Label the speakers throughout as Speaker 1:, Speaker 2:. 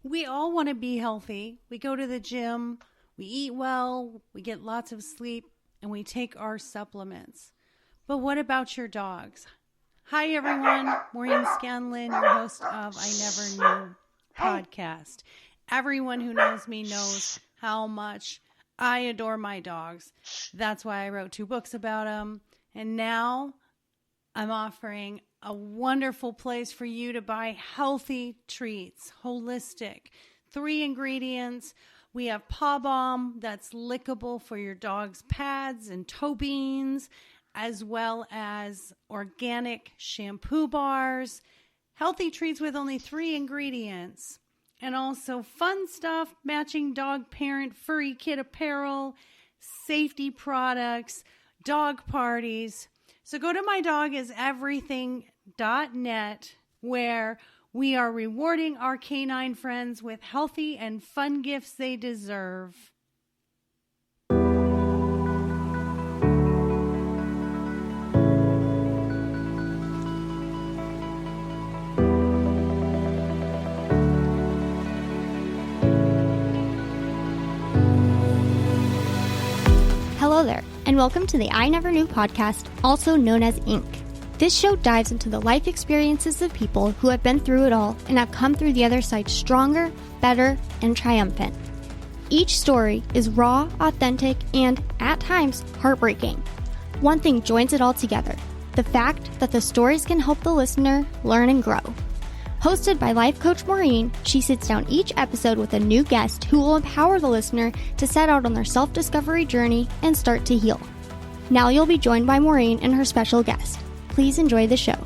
Speaker 1: We all want to be healthy. We go to the gym, we eat well, we get lots of sleep, and we take our supplements. But what about your dogs? Hi, everyone. Maureen Scanlon, your host of I Never Knew podcast. Everyone who knows me knows how much I adore my dogs. That's why I wrote 2 books about them. And now I'm offering a wonderful place for you to buy healthy treats, holistic, 3 ingredients. We have Paw Balm that's lickable for your dog's pads and toe beans, as well as organic shampoo bars, healthy treats with only 3 ingredients, and also fun stuff, matching dog parent furry kit apparel, safety products, dog parties. So go to mydogiseverything.net, where we are rewarding our canine friends with healthy and fun gifts they deserve.
Speaker 2: Hello there, and welcome to the I Never Knew podcast, also known as Inc. This show dives into the life experiences of people who have been through it all and have come through the other side stronger, better, and triumphant. Each story is raw, authentic, and, at times, heartbreaking. One thing joins it all together: the fact that the stories can help the listener learn and grow. Hosted by life coach Maureen, she sits down each episode with a new guest who will empower the listener to set out on their self-discovery journey and start to heal. Now you'll be joined by Maureen and her special guest. Please enjoy the show.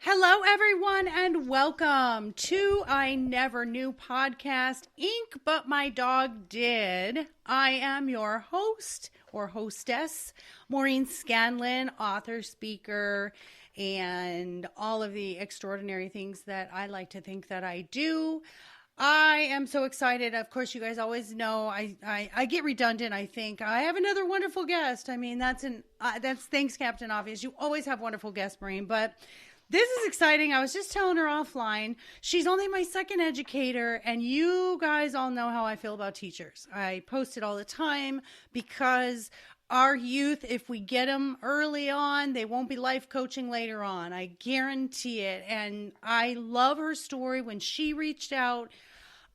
Speaker 1: Hello, everyone, and welcome to I Never Knew podcast, Inc., but my dog did. I am your host or hostess, Maureen Scanlon, author, speaker, and all of the extraordinary things that I like to think that I do. I am so excited. Of course, you guys always know I get redundant. I think I have another wonderful guest. I mean, that's thanks, Captain Obvious. You always have wonderful guests, Maureen, but this is exciting. I was just telling her offline, she's only my second educator, and you guys all know how I feel about teachers. I post it all the time because our youth, if we get them early on, they won't be life coaching later on. I guarantee it. And I love her story when she reached out.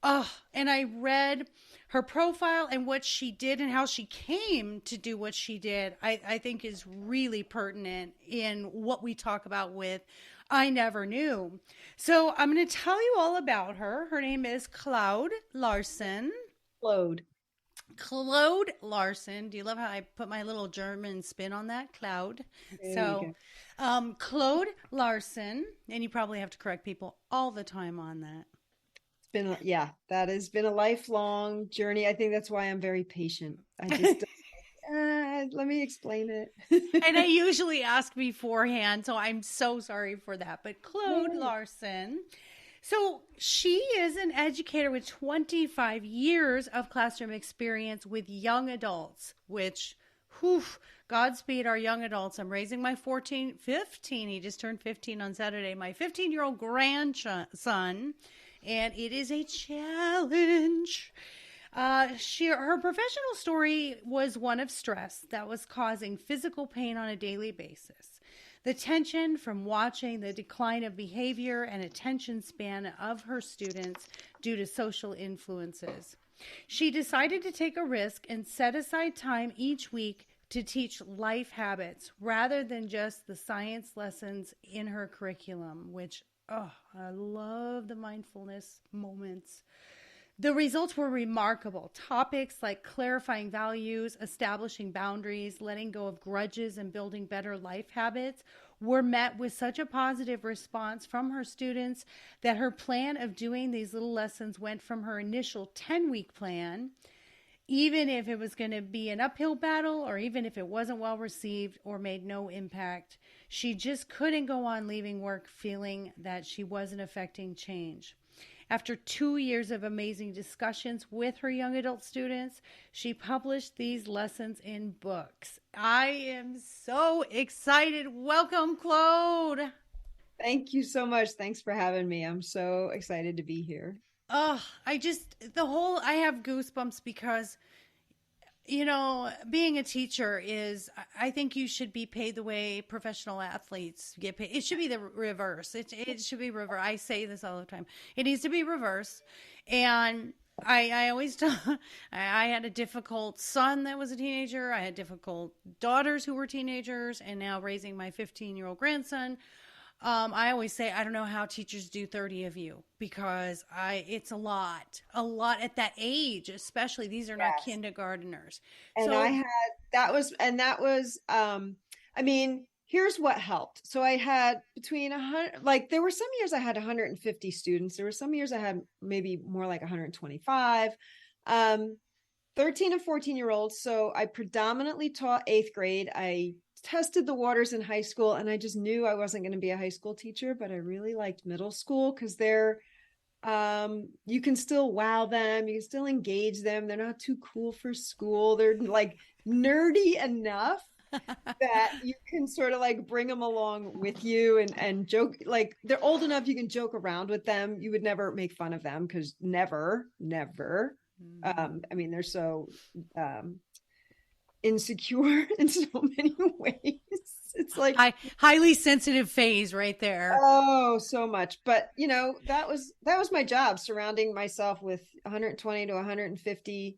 Speaker 1: And I read her profile and what she did and how she came to do what she did, I think is really pertinent in what we talk about with I Never Knew. So I'm going to tell you all about her. Her name is Claude Larson.
Speaker 3: Claude
Speaker 1: Larson. Do you love how I put my little German spin on that? Claude.
Speaker 3: There
Speaker 1: Claude Larson. And you probably have to correct people all the time on that.
Speaker 3: That has been a lifelong journey. I think that's why I'm very patient. I just let me explain it.
Speaker 1: And I usually ask beforehand, so I'm so sorry for that. But Claude Larson, so she is an educator with 25 years of classroom experience with young adults, which, Godspeed our young adults. I'm raising my 15, he just turned 15 on Saturday, my 15-year-old grandson. And it is a challenge. Her professional story was one of stress that was causing physical pain on a daily basis. The tension from watching the decline of behavior and attention span of her students due to social influences. She decided to take a risk and set aside time each week to teach life habits rather than just the science lessons in her curriculum, which I love the mindfulness moments. The results were remarkable. Topics like clarifying values, establishing boundaries, letting go of grudges, and building better life habits were met with such a positive response from her students that her plan of doing these little lessons went from her initial 10-week plan, even if it was going to be an uphill battle or even if it wasn't well received or made no impact. She just couldn't go on leaving work feeling that she wasn't affecting change. After 2 years of amazing discussions with her young adult students, she published these lessons in books. I am so excited. Welcome, Claude.
Speaker 3: Thank you so much. Thanks for having me. I'm so excited to be here.
Speaker 1: Oh, I have goosebumps because, being a teacher I think you should be paid the way professional athletes get paid. It should be the reverse. It should be reverse. I say this all the time. It needs to be reverse. And I always tell, I had a difficult son that was a teenager. I had difficult daughters who were teenagers, and now raising my 15-year-old grandson. I always say, I don't know how teachers do 30 of you, because it's a lot at that age, especially. These are not
Speaker 3: Yes.
Speaker 1: kindergarteners.
Speaker 3: And
Speaker 1: So
Speaker 3: I mean, here's what helped. So I had between 100, like there were some years I had 150 students. There were some years I had maybe more like 125, 13 and 14-year-olds. So I predominantly taught eighth grade. I tested the waters in high school, and I just knew I wasn't going to be a high school teacher, but I really liked middle school because you can still wow them, you can still engage them. They're not too cool for school. They're like nerdy enough that you can sort of like bring them along with you and joke. Like they're old enough you can joke around with them. You would never make fun of them, because never. I mean, they're so insecure in so many ways. It's like
Speaker 1: highly sensitive phase right there.
Speaker 3: Oh, so much. But that was my job, surrounding myself with 120 to 150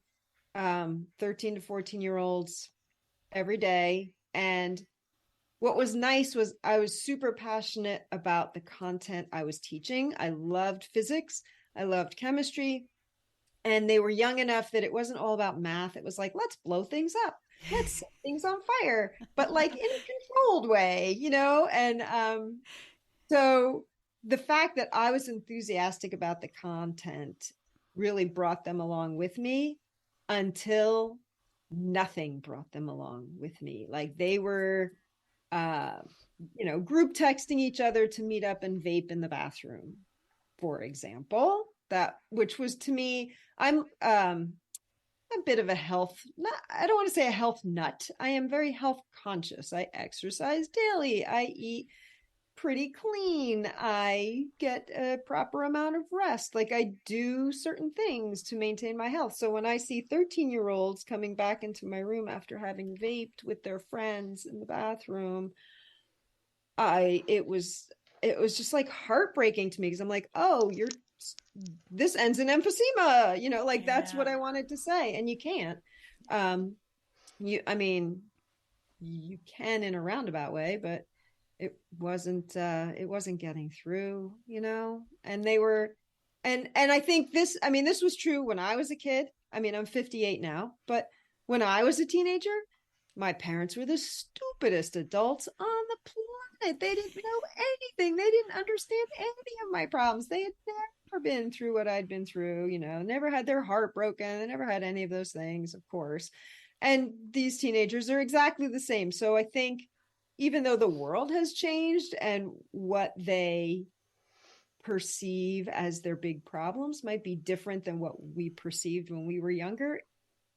Speaker 3: 13 to 14-year-olds every day. And what was nice was I was super passionate about the content I was teaching. I loved physics, I loved chemistry, and they were young enough that it wasn't all about math. It was like, let's blow things up, let's set things on fire, but like in a controlled way, and so the fact that I was enthusiastic about the content really brought them along with me, until nothing brought them along with me. Like they were group texting each other to meet up and vape in the bathroom, for example. Which was, to me, I'm a bit of a I don't want to say a health nut. I am very health conscious. I exercise daily. I eat pretty clean. I get a proper amount of rest. Like I do certain things to maintain my health. So when I see 13-year-olds coming back into my room after having vaped with their friends in the bathroom, it was just like heartbreaking to me, because I'm like, oh, this ends in emphysema, that's what I wanted to say. And you can't, you can in a roundabout way, but it wasn't getting through, and they were, and I think this was true when I was a kid. I'm 58 now, but when I was a teenager, my parents were the stupidest adults on the planet. They didn't know anything. They didn't understand any of my problems. They had never been through what I'd been through, never had their heart broken. They never had any of those things, of course. And these teenagers are exactly the same. So I think even though the world has changed and what they perceive as their big problems might be different than what we perceived when we were younger,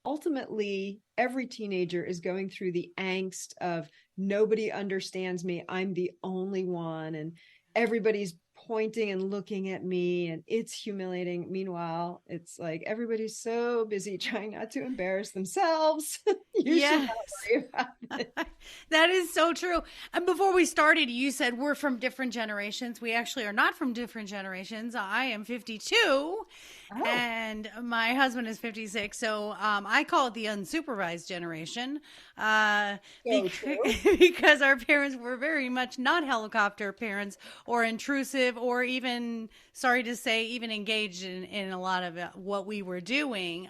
Speaker 3: ultimately, every teenager is going through the angst of nobody understands me. I'm the only one, and everybody's pointing and looking at me, and it's humiliating. Meanwhile, it's like everybody's so busy trying not to embarrass themselves. You should not worry about it.
Speaker 1: That is so true. And before we started, you said we're from different generations. We actually are not from different generations. I am 52 and my husband is 56. So I call it the unsupervised generation because our parents were very much not helicopter parents or intrusive, or even, sorry to say, even engaged in a lot of what we were doing.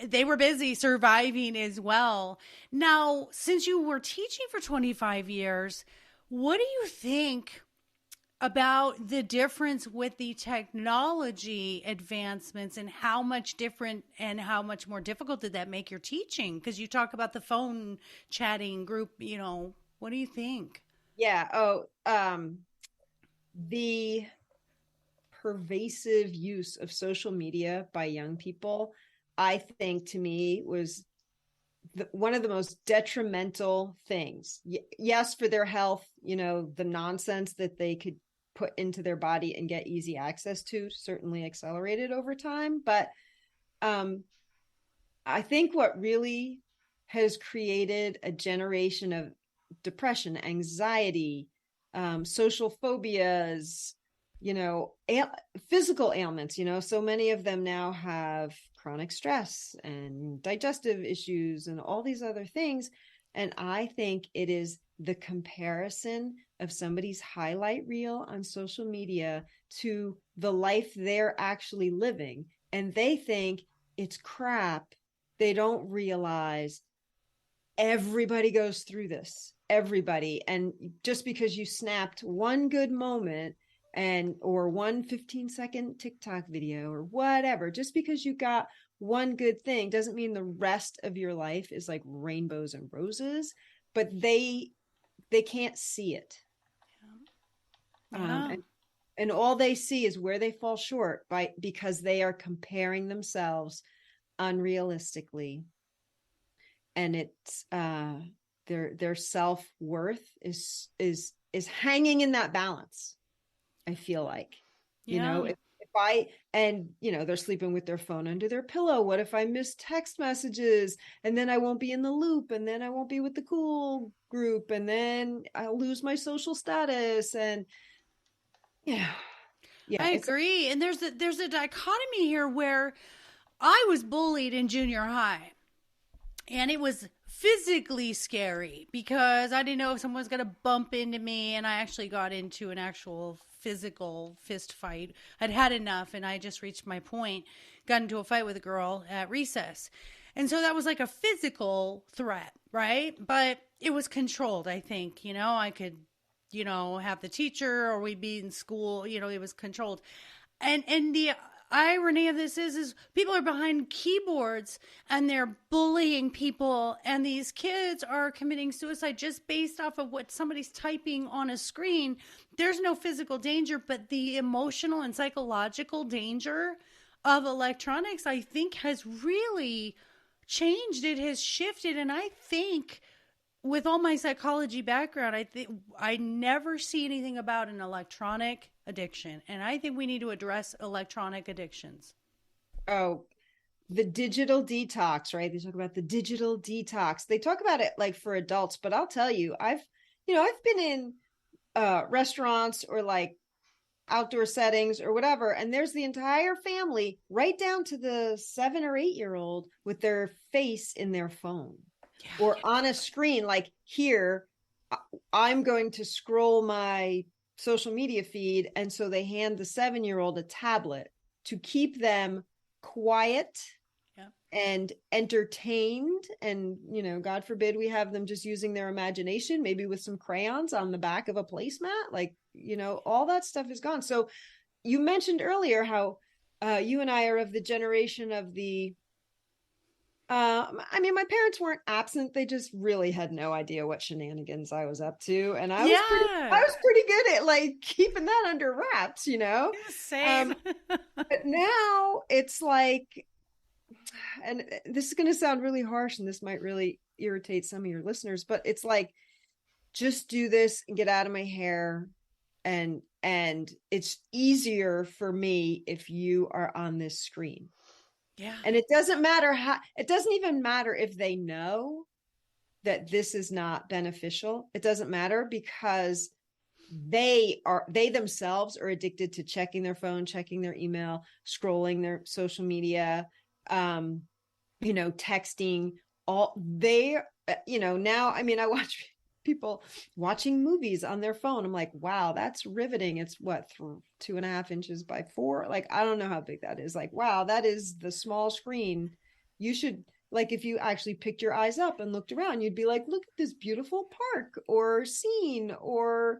Speaker 1: They were busy surviving as well. Now, since you were teaching for 25 years, what do you think about the difference with the technology advancements, and how much different and how much more difficult did that make your teaching? Because you talk about the phone chatting group, what do you think?
Speaker 3: Yeah. The pervasive use of social media by young people, I think, to me, was one of the most detrimental things. Yes, for their health, the nonsense that they could put into their body and get easy access to certainly accelerated over time. But I think what really has created a generation of depression, anxiety, social phobias, physical ailments, so many of them now have chronic stress and digestive issues and all these other things. And I think it is the comparison of somebody's highlight reel on social media to the life they're actually living. And they think it's crap. They don't realize everybody goes through this, everybody. And just because you snapped one good moment or one 15-second TikTok video or whatever, just because you got one good thing doesn't mean the rest of your life is like rainbows and roses, but they can't see it.
Speaker 1: Yeah.
Speaker 3: And all they see is where they fall short because they are comparing themselves unrealistically. And it's their self-worth is hanging in that balance. I feel like, if they're sleeping with their phone under their pillow. What if I miss text messages and then I won't be in the loop and then I won't be with the cool group and then I'll lose my social status? And yeah,
Speaker 1: I agree. And there's a dichotomy here where I was bullied in junior high. And it was physically scary because I didn't know if someone was going to bump into me. And I actually got into an actual physical fist fight. I'd had enough and I just reached my point, got into a fight with a girl at recess. And so that was like a physical threat, right? But it was controlled, I think. I could, have the teacher or we'd be in school, it was controlled. And the irony of this is people are behind keyboards and they're bullying people, and these kids are committing suicide just based off of what somebody's typing on a screen. There's no physical danger, but the emotional and psychological danger of electronics, I think, has really changed. It has shifted. And I think with all my psychology background, I think I never see anything about an electronic addiction. And I think we need to address electronic addictions.
Speaker 3: Oh, the digital detox, right? They talk about the digital detox. They talk about it like for adults, but I'll tell you, I've been in restaurants or like outdoor settings or whatever, and there's the entire family, right down to the 7 or 8-year-old, with their face in their phone or on a screen. Like, here, I'm going to scroll my social media feed, and so they hand the 7-year-old a tablet to keep them quiet and entertained. And God forbid we have them just using their imagination, maybe with some crayons on the back of a placemat. Like, all that stuff is gone. So you mentioned earlier how you and I are of the generation of the my parents weren't absent. They just really had no idea what shenanigans I was up to. And I was pretty good at like keeping that under wraps,
Speaker 1: Same.
Speaker 3: But now it's like, and this is going to sound really harsh and this might really irritate some of your listeners, but it's like, just do this and get out of my hair. And it's easier for me if you are on this screen.
Speaker 1: Yeah.
Speaker 3: And it doesn't even matter if they know that this is not beneficial. It doesn't matter because they themselves are addicted to checking their phone, checking their email, scrolling their social media, texting. Now, I watch people watching movies on their phone. I'm like, wow, that's riveting. It's what, 2.5 inches by 4? Like, I don't know how big that is. Like, wow, that is the small screen. You should, like, if you actually picked your eyes up and looked around, you'd be like, look at this beautiful park or scene, or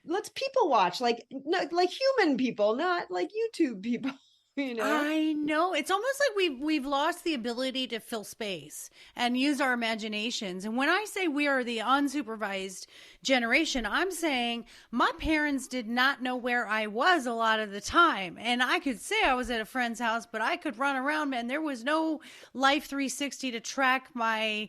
Speaker 3: let's people watch, like human people, not like YouTube people. you know?
Speaker 1: I know. It's almost like we've lost the ability to fill space and use our imaginations. And when I say we are the unsupervised generation, I'm saying my parents did not know where I was a lot of the time. And I could say I was at a friend's house, but I could run around and there was no Life 360 to track my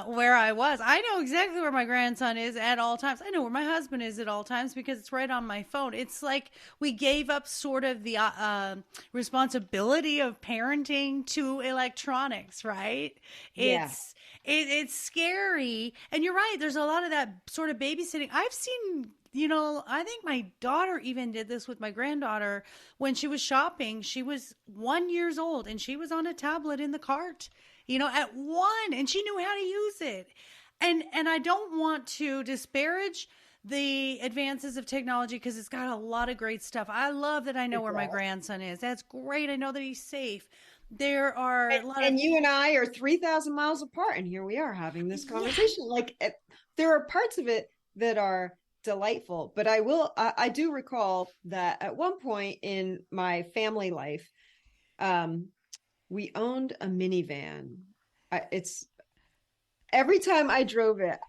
Speaker 1: where I was. I know exactly where my grandson is at all times. I know where my husband is at all times because it's right on my phone. It's like we gave up sort of the responsibility of parenting to electronics, right?
Speaker 3: Yeah.
Speaker 1: It's scary, and you're right. There's a lot of that sort of babysitting. I've seen. I think my daughter even did this with my granddaughter when she was shopping. She was 1 year old and she was on a tablet in the cart, at one, and she knew how to use it. And I don't want to disparage the advances of technology because it's got a lot of great stuff. I love that I know where my grandson is. That's great. I know that he's safe. There are a lot of
Speaker 3: And you and I are 3,000 miles apart, and here we are having this conversation. Like, there are parts of it that are delightful, but I do recall that at one point in my family life, we owned a minivan. It's every time I drove it,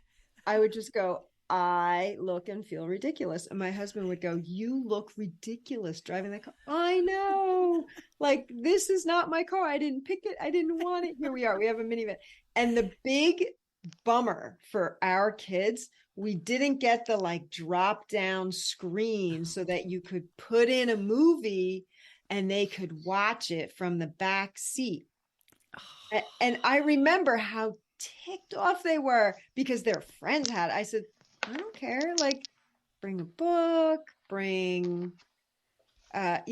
Speaker 3: I would just go, I look and feel ridiculous. And my husband would go, you look ridiculous driving that car. I know. Like, this is not my car. I didn't pick it. I didn't want it. Here we are. We have a minivan. And the big bummer for our kids, we didn't get the like drop down screen so that you could put in a movie and they could watch it from the back seat. And I remember how ticked off they were because their friends had. I said, I don't care. Like, bring a book, bring, I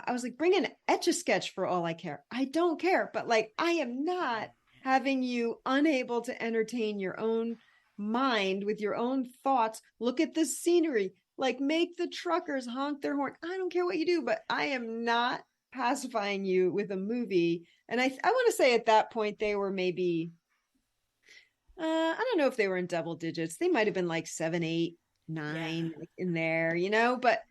Speaker 3: was like, bring an Etch-a-Sketch for all I care. I don't care. But like, I am not having you unable to entertain your own mind with your own thoughts. Look at the scenery, like make the truckers honk their horn. I don't care what you do, but I am not pacifying you with a movie. And I want to say at that point, they were maybe, I don't know if they were in double digits. They might have been like 7, 8, 9 in there, but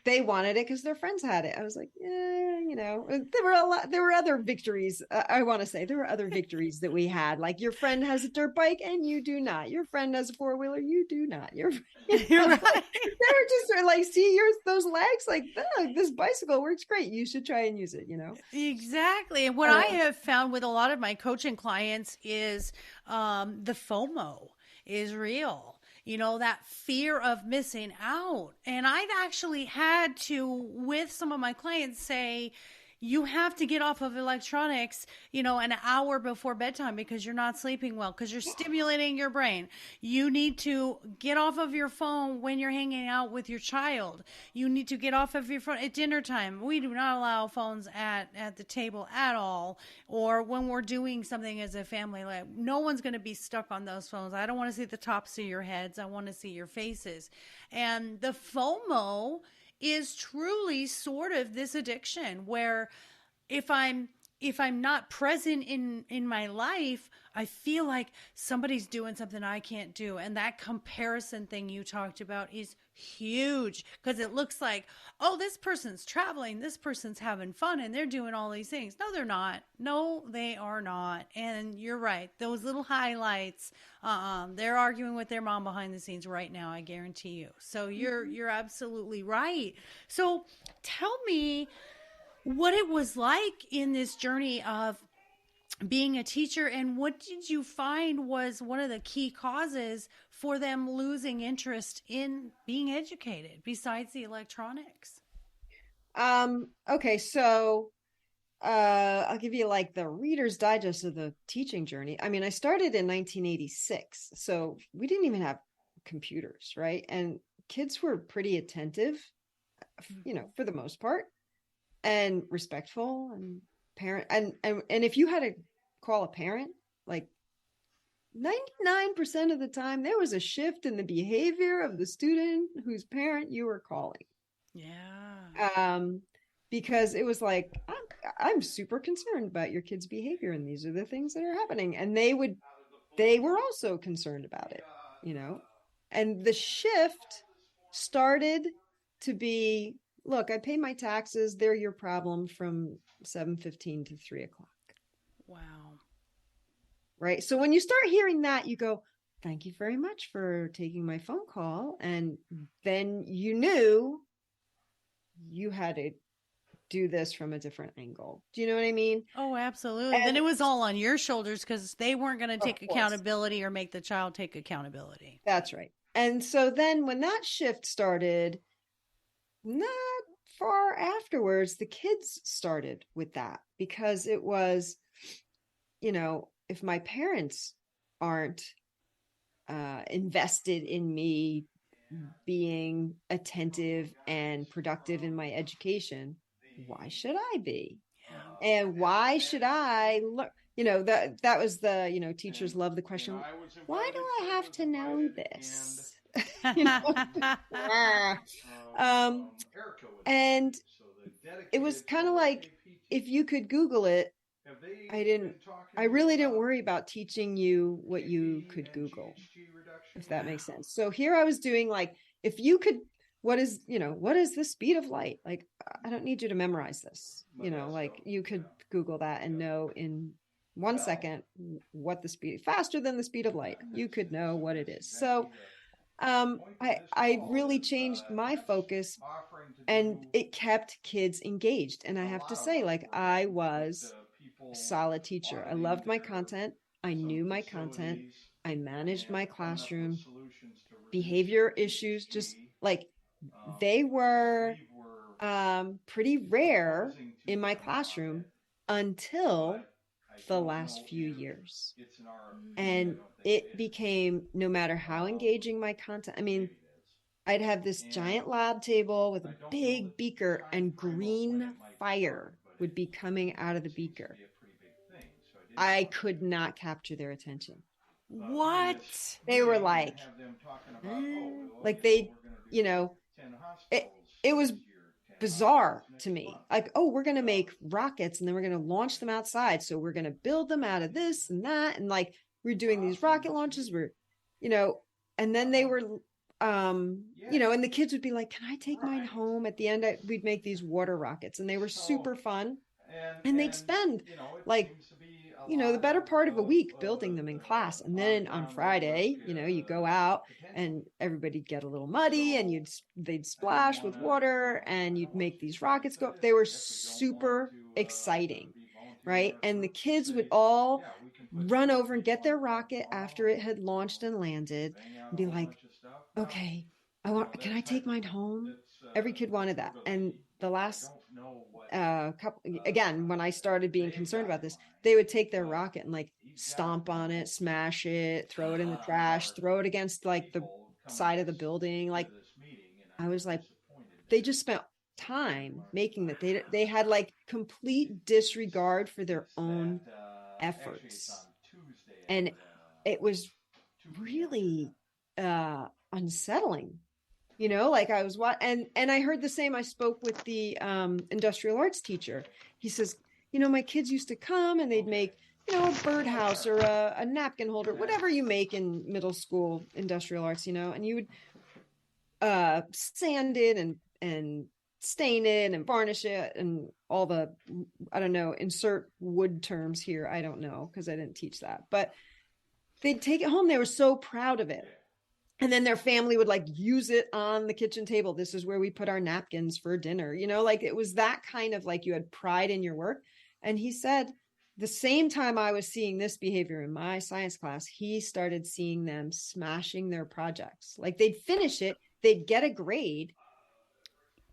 Speaker 3: they wanted it because their friends had it. I was like, there were other victories. I want to say there were other victories that we had. Like, your friend has a dirt bike and you do not. Your friend has a 4-wheeler, you do not. You're right. They were just like, see those legs, like, oh, this bicycle works great. You should try and use it.
Speaker 1: Exactly. And what I have found with a lot of my coaching clients is the FOMO is real. That fear of missing out. And I've actually had to, with some of my clients, say, you have to get off of electronics, an hour before bedtime because you're not sleeping well, because you're stimulating your brain. You need to get off of your phone when you're hanging out with your child. You need to get off of your phone at dinner time. We do not allow phones at the table at all, or when we're doing something as a family. Like, no one's going to be stuck on those phones. I don't want to see the tops of your heads. I want to see your faces. And the FOMO is truly sort of this addiction where if I'm not present in my life, I feel like somebody's doing something I can't do. And that comparison thing you talked about is huge because it looks like, oh, this person's traveling, this person's having fun, and they're doing all these things. No, they're not. No, they are not. And you're right. Those little highlights, they're arguing with their mom behind the scenes right now, I guarantee you. So you're absolutely right. So tell me what it was like in this journey of being a teacher, and what did you find was one of the key causes for them losing interest in being educated besides the electronics?
Speaker 3: Okay, so I'll give you like the Reader's Digest of the teaching journey. I mean, I started in 1986, so we didn't even have computers, right? And kids were pretty attentive, for the most part, and respectful and parent. And if you had to call a parent, like 99% of the time, there was a shift in the behavior of the student whose parent you were calling.
Speaker 1: Yeah.
Speaker 3: Because it was like, I'm super concerned about your kid's behavior, and these are the things that are happening. And they were also concerned about it, and the shift started to be look, I pay my taxes. They're your problem from 7:15 to 3 o'clock.
Speaker 1: Wow.
Speaker 3: Right. So when you start hearing that, you go, thank you very much for taking my phone call. And then you knew you had to do this from a different angle. Do you know what I mean?
Speaker 1: Oh, absolutely. Then
Speaker 3: And
Speaker 1: it was all on your shoulders because they weren't going to
Speaker 3: of
Speaker 1: take
Speaker 3: course,
Speaker 1: accountability or make the child take accountability.
Speaker 3: that's right. And so then when that shift started, not far afterwards, the kids started with that because it was, if my parents aren't invested in me being attentive and productive in my education, why should I be?
Speaker 1: Yeah.
Speaker 3: And why should I look? That was the, teachers love the question, why do I have to know this? you know Ah. And it was kind of like, if you could Google it, I really didn't worry about teaching you what you could Google, if that makes sense. So here I was doing like, if you could, what is the speed of light? Like, I don't need you to memorize this, like you could Google that and know in 1 second what the speed, faster than the speed of light, you could know what it is. So I really changed my focus, and it kept kids engaged. And I have to say, like, I was a solid teacher. I loved my content. I knew my content. I managed my classroom. Behavior issues, just like, they were pretty rare in my classroom until the last few years. And it became, no matter how engaging my content, I mean, I'd have this giant lab table with a big beaker, and green fire would be coming out of the beaker. I could not capture their attention.
Speaker 1: What?
Speaker 3: They were like, like they, you know, it was bizarre to me. Like, oh, we're going to make rockets and then we're going to launch them outside. So we're going to build them out of this and that. And like, we're doing these rocket launches. And then they were, and the kids would be like, can I take mine home? At the end, we'd make these water rockets, and they were super fun. And they'd spend like, the better part of a week building them in class. And then on Friday, you go out and everybody'd get a little muddy, and they'd splash with water, and you'd make these rockets go. They were super exciting, right? And the kids would all run over and get their rocket after it had launched and landed and be like, okay, can I take mine home? Every kid wanted that. And the last couple, again, when I started being concerned about this, they would take their rocket and like stomp on it, smash it, throw it in the trash, throw it against like the side of the building. Like, I was like, they just spent time making that. They had like complete disregard for their own efforts. And it was really unsettling. Like I was and I heard the same. I spoke with the industrial arts teacher. He says, my kids used to come and they'd make, a birdhouse or a napkin holder, whatever you make in middle school industrial arts, and you would sand it and stain it and varnish it and all the, I don't know, insert wood terms here. I don't know, because I didn't teach that, but they'd take it home. They were so proud of it. And then their family would like use it on the kitchen table. This is where we put our napkins for dinner. Like it was that kind of like, you had pride in your work. And he said the same time I was seeing this behavior in my science class, he started seeing them smashing their projects. Like they'd finish it, they'd get a grade.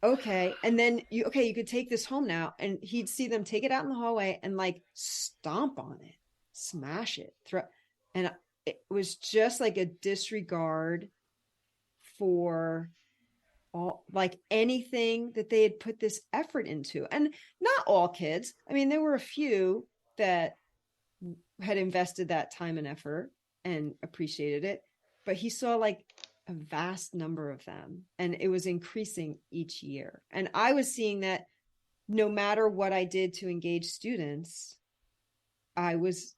Speaker 3: Okay. And then you could take this home now. And he'd see them take it out in the hallway and like stomp on it, smash it, and it was just like a disregard for all, like anything that they had put this effort into. And not all kids. I mean, there were a few that had invested that time and effort and appreciated it, but he saw like a vast number of them, and it was increasing each year. And I was seeing that no matter what I did to engage students, I was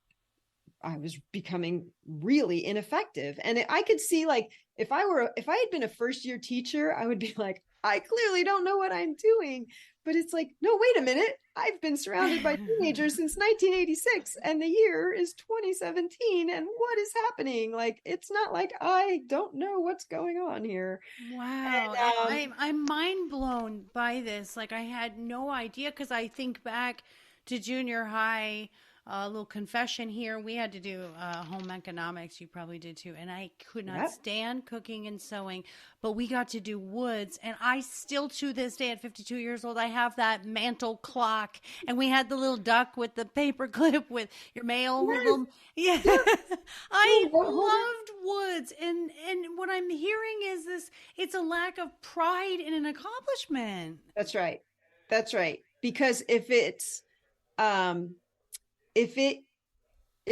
Speaker 3: becoming really ineffective. And I could see like if I had been a first year teacher, I would be like, I clearly don't know what I'm doing. But it's like, no, wait a minute. I've been surrounded by teenagers since 1986 and the year is 2017. And what is happening? Like, it's not like I don't know what's going on here.
Speaker 1: Wow,
Speaker 3: And
Speaker 1: I'm mind blown by this. Like I had no idea because I think back to junior high. A little confession here. We had to do home economics. You probably did too. And I could not
Speaker 3: yep.
Speaker 1: stand cooking and sewing, but we got to do woods. And I still, to this day, at 52 years old, I have that mantle clock. And we had the little duck with the paper clip with your mail.
Speaker 3: Yes.
Speaker 1: Little, yeah.
Speaker 3: Yes.
Speaker 1: I
Speaker 3: Hold on.
Speaker 1: loved woods. And what I'm hearing is this, it's a lack of pride in an accomplishment.
Speaker 3: That's right. That's right. Because if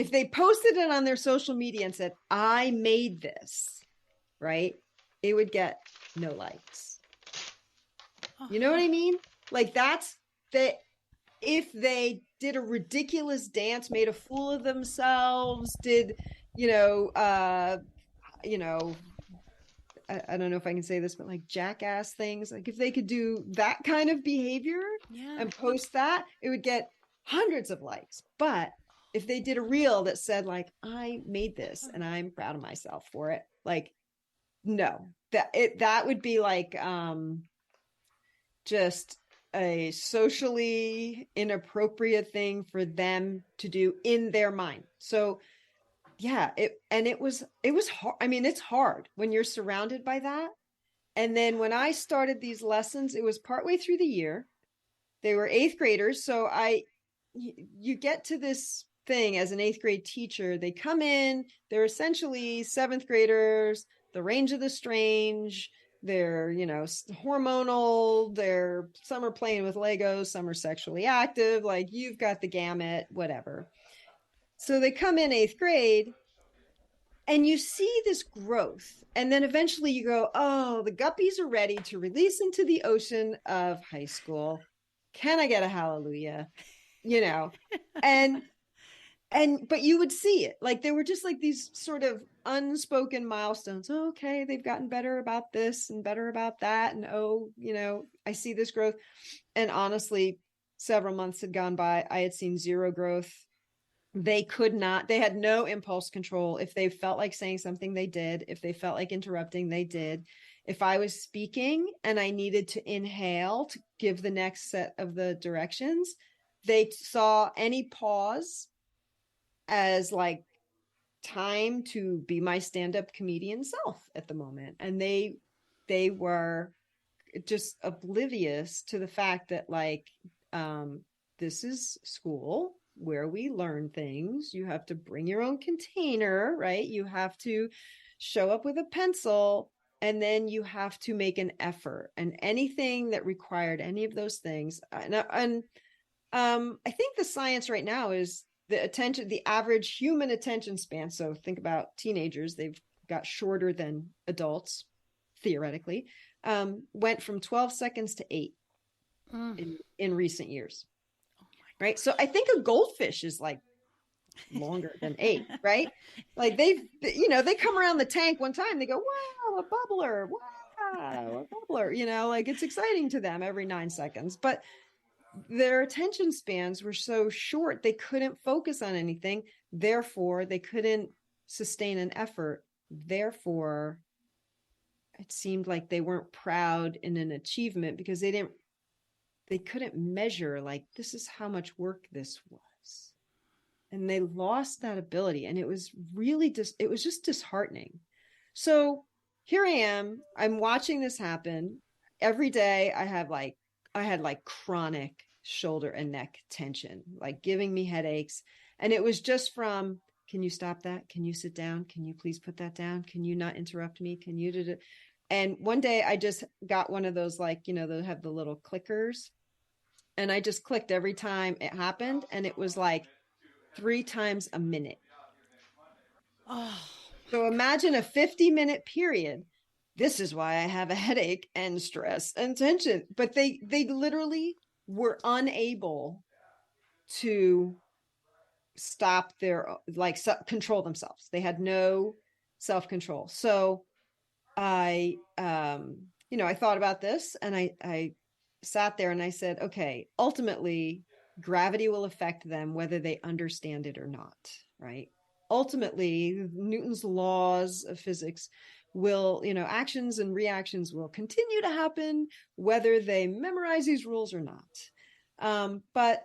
Speaker 3: they posted it on their social media and said, I made this, right, it would get no likes. You know what I mean? Like that's that. If they did a ridiculous dance, made a fool of themselves, did, I don't know if I can say this, but like jackass things, like if they could do that kind of behavior and post that, it would get hundreds of likes. But if they did a reel that said like, I made this and I'm proud of myself for it, like, no, that would be like just a socially inappropriate thing for them to do in their mind. So yeah, it was hard. I mean, it's hard when you're surrounded by that. And then when I started these lessons, it was partway through the year. They were eighth graders. So you get to this thing as an eighth grade teacher. They come in, they're essentially seventh graders, the range of the strange. They're, hormonal. Some are playing with Legos, some are sexually active. Like you've got the gamut, whatever. So they come in eighth grade and you see this growth. And then eventually you go, oh, the guppies are ready to release into the ocean of high school. Can I get a hallelujah? But you would see it. Like there were just like these sort of unspoken milestones. Oh, okay, they've gotten better about this and better about that. And I see this growth. And honestly, several months had gone by. I had seen zero growth. They had no impulse control. If they felt like saying something, they did. If they felt like interrupting, they did. If I was speaking and I needed to inhale to give the next set of the directions, they saw any pause as like time to be my stand-up comedian self at the moment. And they were just oblivious to the fact that like, this is school where we learn things. You have to bring your own container, right? You have to show up with a pencil, and then you have to make an effort. And anything that required any of those things, I think the science right now is the average human attention span. So think about teenagers; they've got shorter than adults, theoretically. Went from 12 seconds to 8 in recent years. Right. So I think a goldfish is like longer than 8, right? Like they come around the tank one time, they go, wow, a bubbler, wow, a bubbler, like it's exciting to them every 9 seconds. But their attention spans were so short, they couldn't focus on anything. Therefore, they couldn't sustain an effort. Therefore, it seemed like they weren't proud in an achievement because they couldn't measure like, this is how much work this was. And they lost that ability. And it was really it was just disheartening. So here I am, I'm watching this happen every day. I had like chronic shoulder and neck tension, like giving me headaches. And it was just from, can you stop that? Can you sit down? Can you please put that down? Can you not interrupt me? Can you do it? And one day I just got one of those, like, they have the little clickers. And I just clicked every time it happened. And it was like 3 times a minute.
Speaker 1: Oh.
Speaker 3: So imagine a 50-minute period. This is why I have a headache and stress and tension. But they literally were unable to stop control themselves. They had no self-control. So I, I thought about this, and I sat there and I said, okay, ultimately, gravity will affect them whether they understand it or not, right? Ultimately, Newton's laws of physics will, actions and reactions will continue to happen whether they memorize these rules or not. But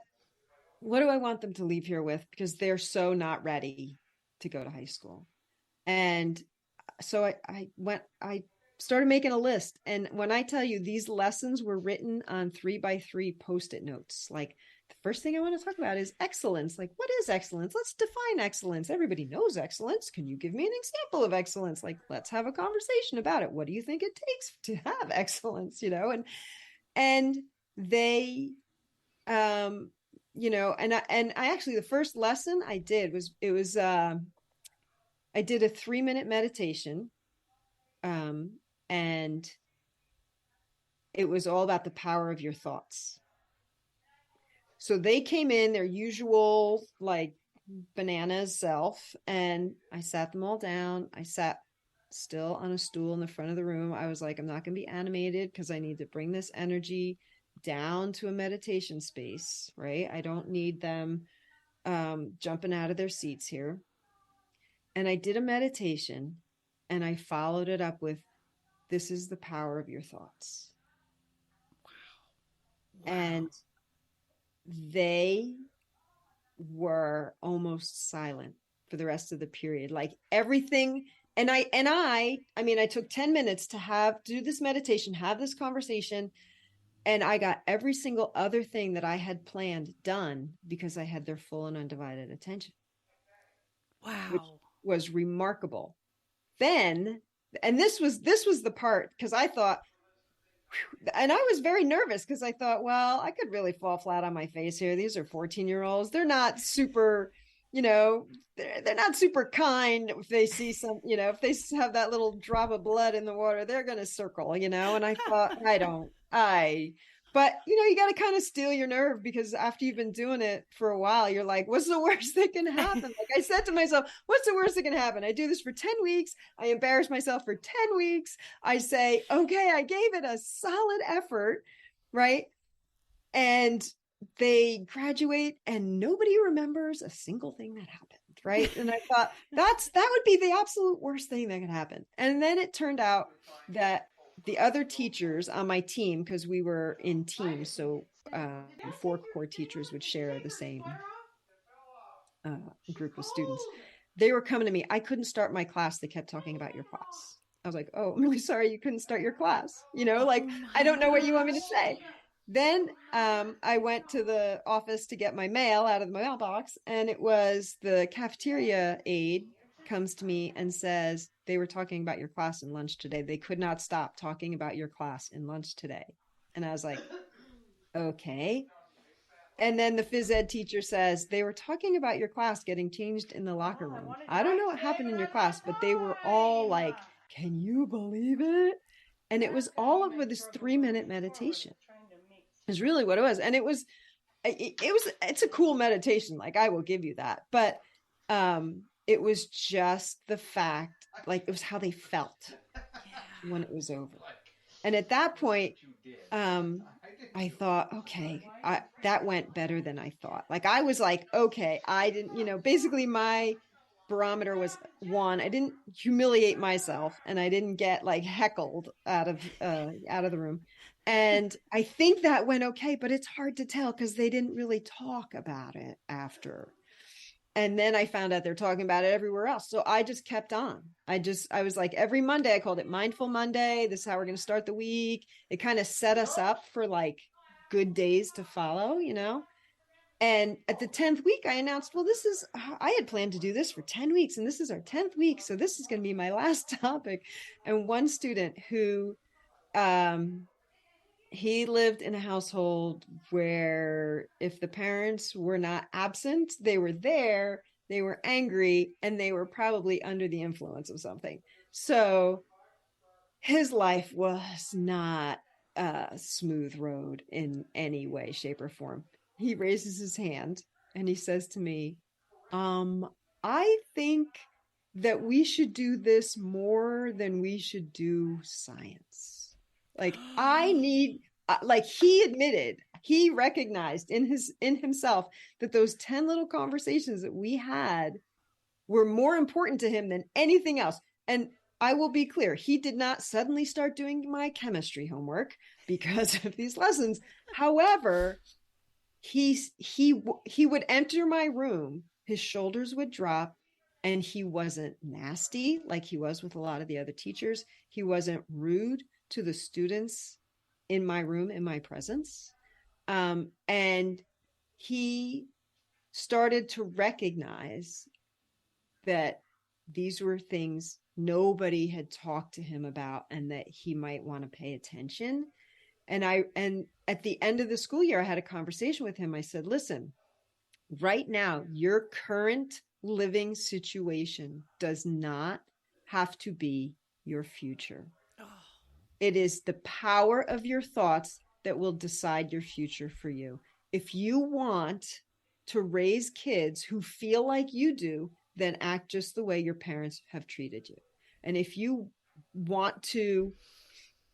Speaker 3: what do I want them to leave here with? Because they're so not ready to go to high school. And so I started making a list. And when I tell you, these lessons were written on 3x3 post-it notes, like the first thing I want to talk about is excellence. Like, what is excellence? Let's define excellence. Everybody knows excellence. Can you give me an example of excellence? Like, let's have a conversation about it. What do you think it takes to have excellence? And they, and I actually, the first lesson I did I did a 3-minute meditation. And it was all about the power of your thoughts. So they came in their usual, like, bananas self, and I sat them all down. I sat still on a stool in the front of the room. I was like, I'm not going to be animated because I need to bring this energy down to a meditation space, right? I don't need them jumping out of their seats here. And I did a meditation, and I followed it up with, this is the power of your thoughts.
Speaker 1: Wow.
Speaker 3: And they were almost silent for the rest of the period, like everything. And I took 10 minutes to do this meditation, have this conversation, and I got every single other thing that I had planned done because I had their full and undivided attention. Which
Speaker 1: Wow.
Speaker 3: was remarkable. Then, and this was the part, because I thought, and I was very nervous because I thought, well, I could really fall flat on my face here. These are 14-year-olds. They're not super, they're not super kind. If they see if they have that little drop of blood in the water, they're going to circle, and I thought, but you got to kind of steel your nerve, because after you've been doing it for a while, you're like, what's the worst that can happen? Like I said to myself, what's the worst that can happen? I do this for 10 weeks. I embarrass myself for 10 weeks. I say, okay, I gave it a solid effort, right? And they graduate and nobody remembers a single thing that happened, right? And I thought that would be the absolute worst thing that could happen. And then it turned out that the other teachers on my team, because we were in teams, so 4 core teachers would share the same group of students. They were coming to me. I couldn't start my class. They kept talking about your class. I was like, oh, I'm really sorry you couldn't start your class. I don't know what you want me to say. Then I went to the office to get my mail out of the mailbox, and it was the cafeteria aide comes to me and says, they were talking about your class in lunch today. They could not stop talking about your class in lunch today. And I was like, okay. And then the phys ed teacher says, they were talking about your class getting changed in the locker room. I don't know what happened in your class, but they were all like, can you believe it? And it was all over this 3-minute meditation. Is really what it was. And it's a cool meditation. Like, I will give you that. But it was just the fact, like, it was how they felt when it was over. And at that point, I thought, okay, that went better than I thought. Like, I was like, okay, I didn't, basically my barometer was 1. I didn't humiliate myself, and I didn't get like heckled out of the room. And I think that went okay, but it's hard to tell because they didn't really talk about it after. And then I found out they're talking about it everywhere else. So I just kept on. I was like, every Monday, I called it Mindful Monday. This is how we're going to start the week. It kind of set us up for like good days to follow, And at the 10th week, I announced, well, I had planned to do this for 10 weeks, and this is our 10th week. So this is going to be my last topic. And one student who, he lived in a household where if the parents were not absent, they were there, they were angry, and they were probably under the influence of something. So his life was not a smooth road in any way, shape, or form. He raises his hand and he says to me, I think that we should do this more than we should do science. Like I need, like he admitted, he recognized in himself that those 10 little conversations that we had were more important to him than anything else. And I will be clear, he did not suddenly start doing my chemistry homework because of these lessons. However, he would enter my room, his shoulders would drop, and he wasn't nasty like he was with a lot of the other teachers. He wasn't rude to the students in my room in my presence. And he started to recognize that these were things nobody had talked to him about and that he might want to pay attention. And at the end of the school year, I had a conversation with him. I said, listen, right now, your current living situation does not have to be your future. Oh. It is the power of your thoughts that will decide your future for you. If you want to raise kids who feel like you do, then act just the way your parents have treated you. And if you want to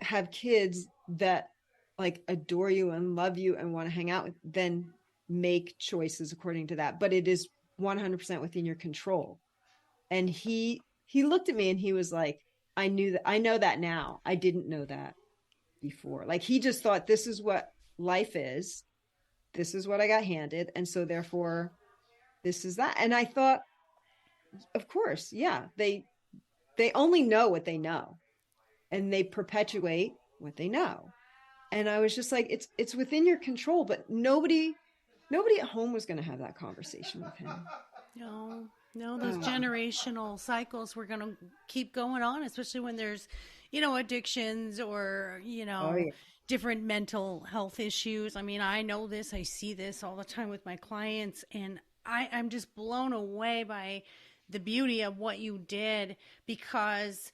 Speaker 3: have kids that like adore you and love you and want to hang out with, then make choices according to that. But it is 100% within your control. And he looked at me and he was like, I know that now. I didn't know that before. Like he just thought this is what life is. This is what I got handed. And so therefore this is that. And I thought, of course, yeah, they only know what they know and they perpetuate what they know. And I was just like, it's within your control, but nobody at home was going to have that conversation with him.
Speaker 1: No, those generational cycles were going to keep going on, especially when there's, addictions or, different mental health issues. I mean, I know this, I see this all the time with my clients, and I'm just blown away by the beauty of what you did because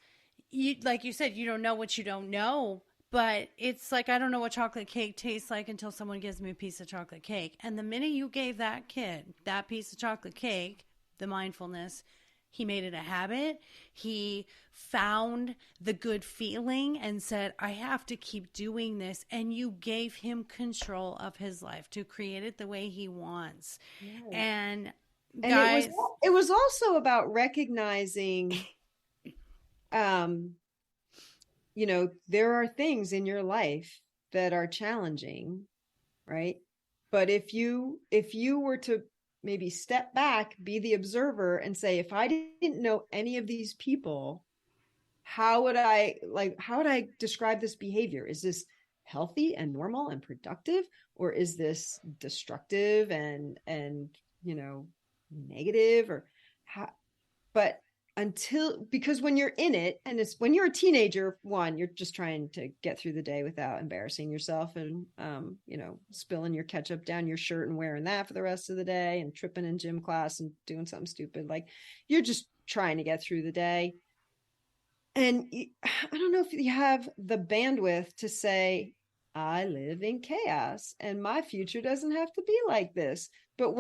Speaker 1: you, like you said, you don't know what you don't know. But it's like, I don't know what chocolate cake tastes like until someone gives me a piece of chocolate cake. And the minute you gave that kid that piece of chocolate cake, the mindfulness, he made it a habit. He found the good feeling and said, I have to keep doing this. And you gave him control of his life to create it the way he wants. Yeah. And guys,
Speaker 3: it was also about recognizing, there are things in your life that are challenging, right? But if you were to maybe step back, be the observer and say, if I didn't know any of these people, how would I describe this behavior? Is this healthy and normal and productive? Or is this destructive and negative or how? But because when you're in it, and it's when you're a teenager, you're just trying to get through the day without embarrassing yourself and, spilling your ketchup down your shirt and wearing that for the rest of the day and tripping in gym class and doing something stupid. Like you're just trying to get through the day. And I don't know if you have the bandwidth to say, I live in chaos and my future doesn't have to be like this. But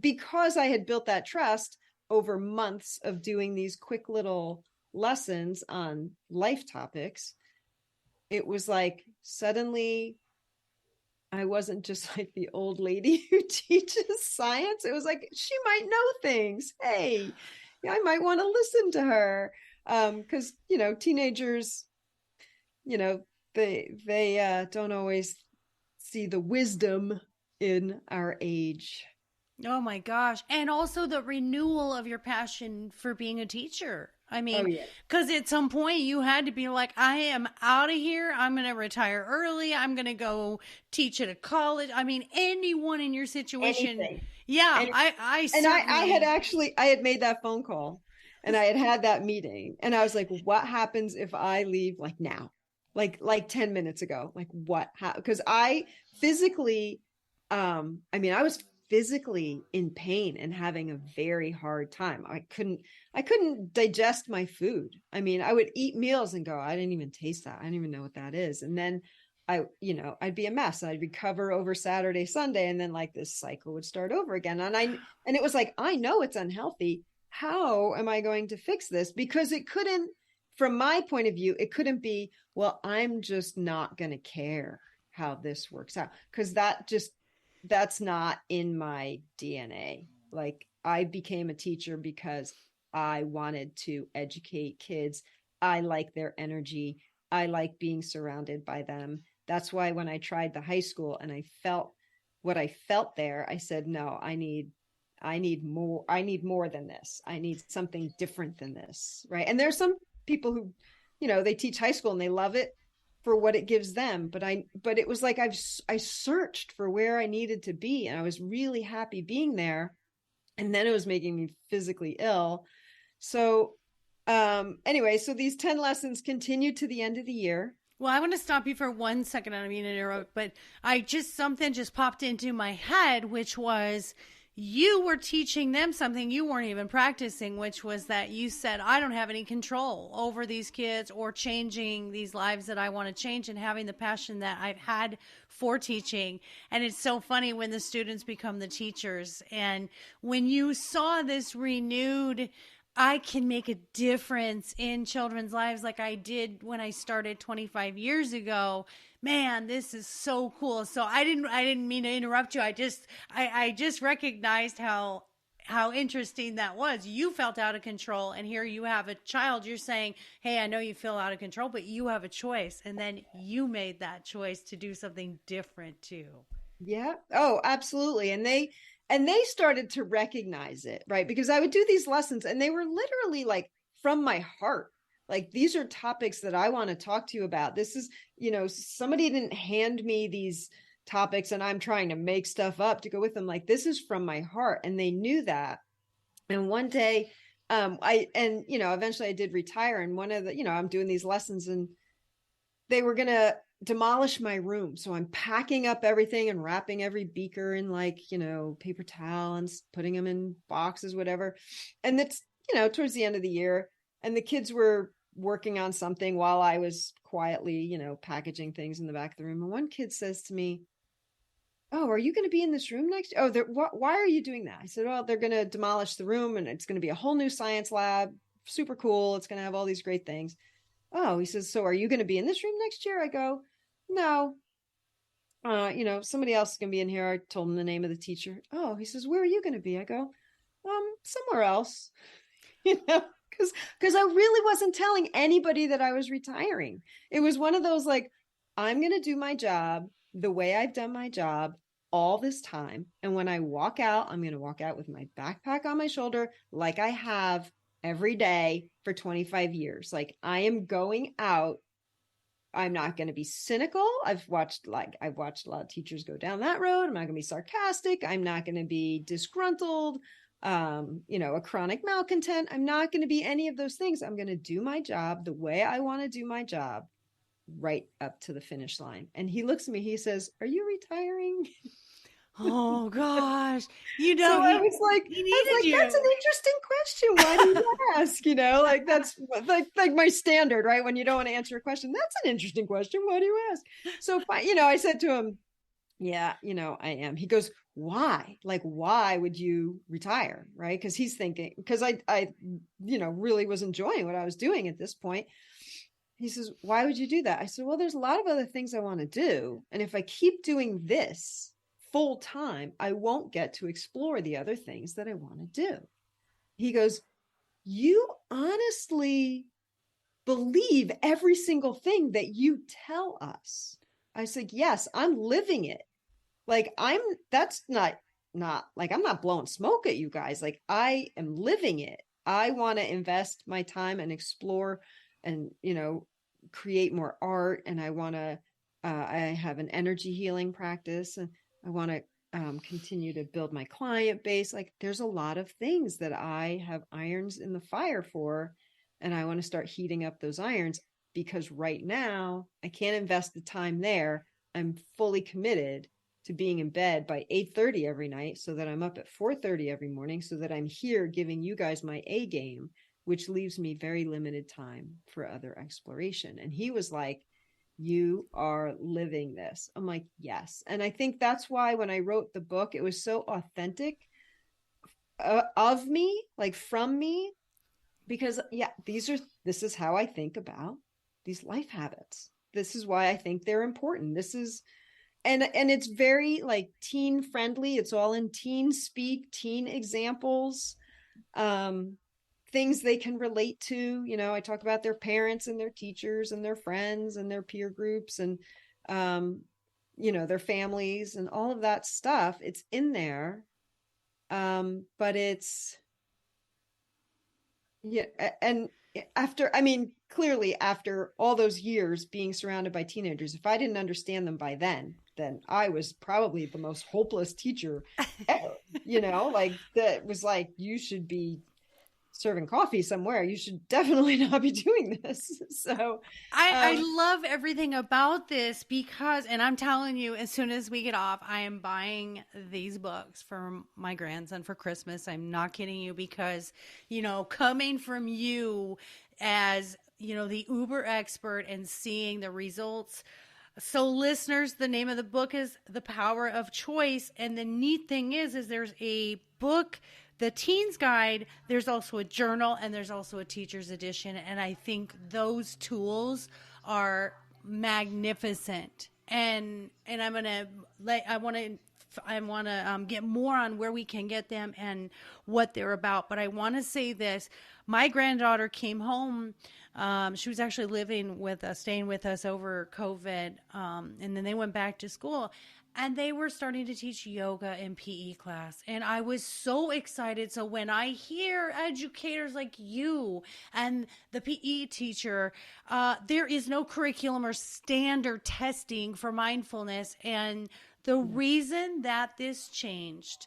Speaker 3: because I had built that trust over months of doing these quick little lessons on life topics, it was like suddenly I wasn't just like the old lady who teaches science. It was like, she might know things. Hey, I might want to listen to her. Because, teenagers, they don't always see the wisdom in our age.
Speaker 1: Oh my gosh. And also the renewal of your passion for being a teacher. I mean, because at some point you had to be like, I am out of here. I'm going to retire early. I'm going to go teach at a college. I mean, anyone in your situation. Anything. Yeah. I had made that phone call and I had that meeting and I was like, what happens if I leave like now? Like 10 minutes ago, like what? Because I physically, I was physically in pain and having a very hard time. I couldn't digest my food. I mean, I would eat meals and go, I didn't even taste that. I don't even know what that is. And then I'd be a mess and I'd recover over Saturday, Sunday. And then like this cycle would start over again. And it was like, I know it's unhealthy.
Speaker 3: how am I going to fix this? Because it couldn't, from my point of view, it couldn't be, well, I'm just not going to care how this works out. Because that's not in my DNA. Like, I became a teacher because I wanted to educate kids. I like their energy. I like being surrounded by them. That's why when I tried the high school and I felt what I felt there, I said, no, I need more than this. I need something different than this. Right. And there's some people who, they teach high school and they love it for what it gives them. But it was like, I searched for where I needed to be, and I was really happy being there. And then it was making me physically ill. So, anyway, so these 10 lessons continued to the end of the year.
Speaker 1: Well, I want to stop you for 1 second. I don't mean to interrupt, but something just popped into my head, which was you were teaching them something you weren't even practicing, which was that you said, I don't have any control over these kids or changing these lives that I want to change, and having the passion that I've had for teaching. And it's so funny when the students become the teachers. And when you saw this renewed, I can make a difference in children's lives like I did when I started 25 years ago. Man, this is so cool. So I didn't mean to interrupt you. I just recognized how interesting that was. You felt out of control, and here you have a child. You're saying, hey, I know you feel out of control, but you have a choice. And then you made that choice to do something different too.
Speaker 3: Yeah. Oh, absolutely. And they started to recognize it, right? Because I would do these lessons and they were literally like from my heart. Like, these are topics that I want to talk to you about. This is, somebody didn't hand me these topics and I'm trying to make stuff up to go with them. Like, this is from my heart. And they knew that. And one day, eventually I did retire. And one of the, I'm doing these lessons and they were going to demolish my room. So I'm packing up everything and wrapping every beaker in paper towel and putting them in boxes, whatever. And it's, towards the end of the year, and the kids were working on something while I was quietly, packaging things in the back of the room. And one kid says to me, oh, are you going to be in this room next? Oh, why are you doing that? I said, well, they're going to demolish the room and it's going to be a whole new science lab. Super cool. It's going to have all these great things. Oh, he says, so are you going to be in this room next year? I go, no. Somebody else is going to be in here. I told him the name of the teacher. Oh, he says, where are you going to be? I go, somewhere else, because I really wasn't telling anybody that I was retiring. It was one of those, like, I'm going to do my job the way I've done my job all this time. And when I walk out, I'm going to walk out with my backpack on my shoulder, like I have every day for 25 years. Like, I am going out. I'm not going to be cynical. I've watched a lot of teachers go down that road. I'm not going to be sarcastic. I'm not going to be disgruntled, a chronic malcontent. I'm not going to be any of those things. I'm going to do my job the way I want to do my job, right up to the finish line. And he looks at me, he says, are you retiring?
Speaker 1: Oh gosh.
Speaker 3: So I was like, that's an interesting question. Why do you ask? Like, that's like my standard, right? When you don't want to answer a question, that's an interesting question. Why do you ask? So, I said to him, yeah, I am. He goes, why? Like, why would you retire? Right? Because he's thinking, because I really was enjoying what I was doing at this point. He says, why would you do that? I said, well, there's a lot of other things I want to do. And if I keep doing this full time, I won't get to explore the other things that I want to do. He goes, you honestly believe every single thing that you tell us. I said, yes, I'm living it. Like, that's not like, I'm not blowing smoke at you guys. Like, I am living it. I want to invest my time and explore and, create more art. And I want to, I have an energy healing practice, and I want to continue to build my client base. Like, there's a lot of things that I have irons in the fire for, and I want to start heating up those irons, because right now I can't invest the time there. I'm fully committed to being in bed by 8:30 every night, so that I'm up at 4:30 every morning, so that I'm here giving you guys my A game, which leaves me very limited time for other exploration. And he was like, you are living this. I'm like, yes. And I think that's why when I wrote the book, it was so authentic of me, like from me, because yeah, this is how I think about these life habits. This is why I think they're important. This is and it's very like teen friendly. It's all in teen speak, teen examples, um, things they can relate to. You know, I talk about their parents and their teachers and their friends and their peer groups and um, you know, their families and all of that stuff. It's in there. But it's yeah, and after, I mean, clearly after all those years being surrounded by teenagers, if I didn't understand them by then I was probably the most hopeless teacher ever. You know, like that was like, you should be serving coffee somewhere. You should definitely not be doing this. So,
Speaker 1: I
Speaker 3: um,
Speaker 1: love everything about this because, and I'm telling you, as soon as we get off, I am buying these books for my grandson for Christmas. I'm not kidding you because, coming from you as, the Uber expert and seeing the results. So, listeners, the name of the book is The Power of Choice. And the neat thing is there's a book, The Teens Guide. There's also a journal, and there's also a teacher's edition. And I think those tools are magnificent. And I'm gonna I want to get more on where we can get them and what they're about. But I want to say this. My granddaughter came home. She was actually living with us, staying with us over COVID. And then they went back to school. And they were starting to teach yoga in PE class. And I was so excited. So when I hear educators like you and the PE teacher, there is no curriculum or standard testing for mindfulness. And the reason that this changed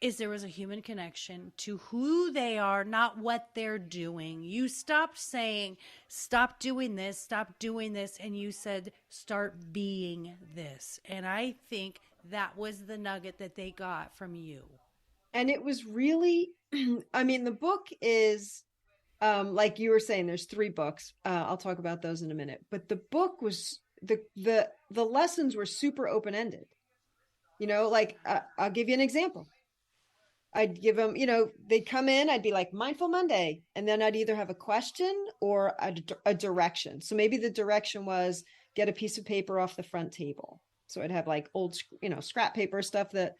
Speaker 1: is there was a human connection to who they are, not what they're doing. You stopped saying, stop doing this, and you said, start being this. And I think that was the nugget that they got from you.
Speaker 3: and it was really, I mean, the book is, like you were saying, there's 3 books. I'll talk about those in a minute. But the book was the lessons were super open ended. You know, like I'll give you an example. I'd give them, you know, they'd come in, I'd be like, Mindful Monday. And then I'd either have a question or a direction. So maybe the direction was get a piece of paper off the front table. So I'd have like old, scrap paper stuff that,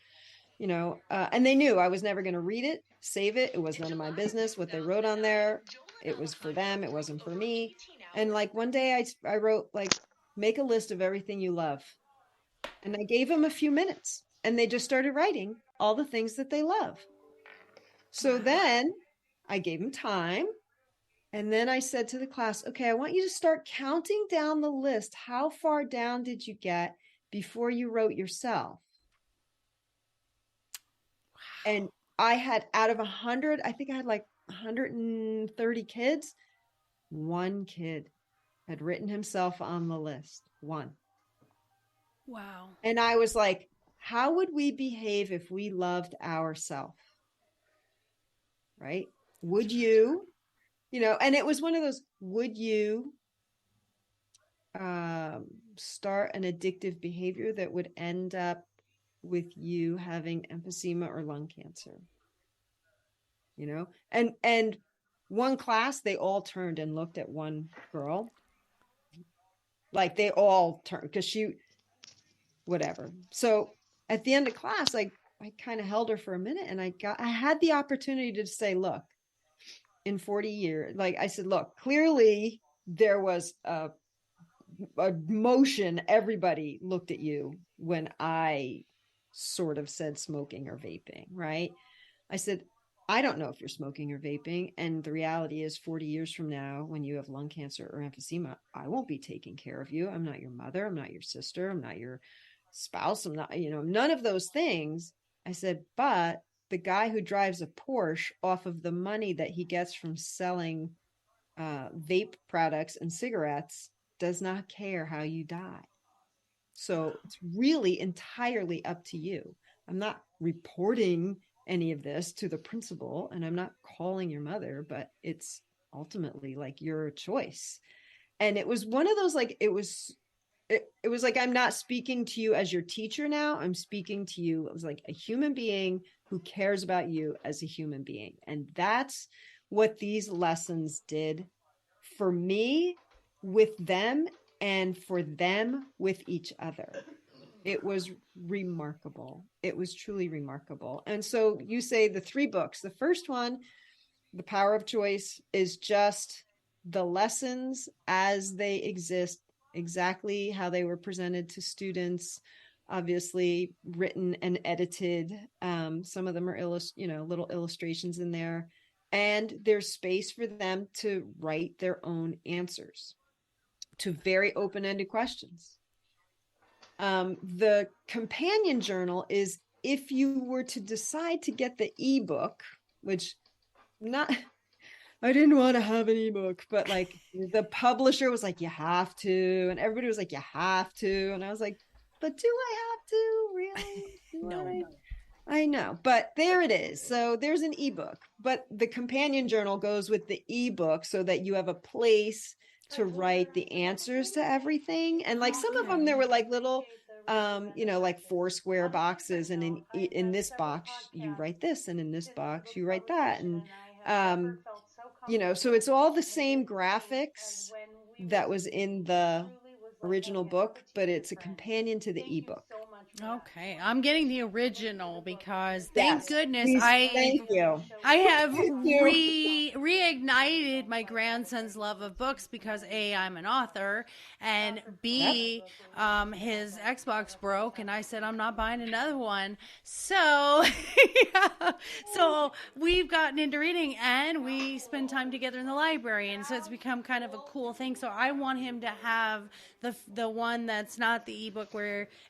Speaker 3: and they knew I was never going to read it, save it. It was none of my business what they wrote on there. It was for them. It wasn't for me. And like one day I wrote like, make a list of everything you love. And I gave them a few minutes and they just started writing all the things that they love. So then I gave them time. And then I said to the class, okay, I want you to start counting down the list. How far down did you get before you wrote yourself? And I had out of 100, I think I had like 130 kids. One kid had written himself on the list. One.
Speaker 1: Wow.
Speaker 3: And I was like, how would we behave if we loved ourselves? Right? Would you, and it was one of those, would you start an addictive behavior that would end up with you having emphysema or lung cancer? And one class, they all turned and looked at one girl. Like they all turned because whatever. So at the end of class, I kind of held her for a minute and I had the opportunity to say, look, in 40 years, like I said, look, clearly there was a motion. Everybody looked at you when I sort of said smoking or vaping, right? I said, I don't know if you're smoking or vaping. And the reality is 40 years from now, when you have lung cancer or emphysema, I won't be taking care of you. I'm not your mother. I'm not your sister. I'm not your spouse. I'm not, none of those things. I said, but the guy who drives a Porsche off of the money that he gets from selling vape products and cigarettes does not care how you die. So it's really entirely up to you. I'm not reporting any of this to the principal and I'm not calling your mother, but it's ultimately like your choice. And it was one of those, like, it was it was like, I'm not speaking to you as your teacher now. I'm speaking to you as like a human being who cares about you as a human being. And that's what these lessons did for me with them and for them with each other. It was remarkable. It was truly remarkable. And so you say the 3 books. The first one, The Power of Choice, is just the lessons as they exist, exactly how they were presented to students, obviously written and edited. Some of them are little illustrations in there, and there's space for them to write their own answers to very open-ended questions. The companion journal is if you were to decide to get the ebook, which not I didn't want to have an ebook, but like the publisher was like, you have to. And everybody was like, you have to. And I was like, but do I have to? Really?
Speaker 1: No.
Speaker 3: I know, but there it is. So there's an ebook, but the companion journal goes with the ebook so that you have a place to write the answers to everything. And like some of them, there were like little, like 4 square boxes. And in this box, you write this. And in this box, you write that. And, so it's all the same graphics that was in the original book, but it's a companion to the ebook.
Speaker 1: Okay, I'm getting the original because thank goodness
Speaker 3: please, thank you.
Speaker 1: I have
Speaker 3: Thank you.
Speaker 1: reignited my grandson's love of books because A, I'm an author, and B, his Xbox broke, and I said I'm not buying another one. So, so we've gotten into reading, and we spend time together in the library, and so it's become kind of a cool thing. So I want him to have the one that's not the ebook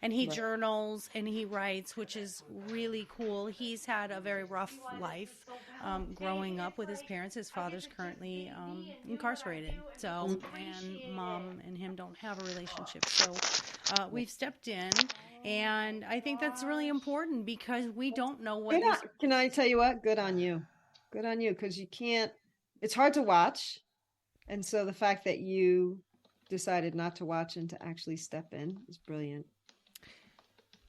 Speaker 1: and he journals and he writes, which is really cool. He's had a very rough life growing up with his parents. His father's currently incarcerated, so and mom and him don't have a relationship. So we've stepped in, and I think that's really important because we don't know what.
Speaker 3: Can I tell you what? Good on you, because you can't. It's hard to watch, and so the fact that you decided not to watch and to actually step in is brilliant.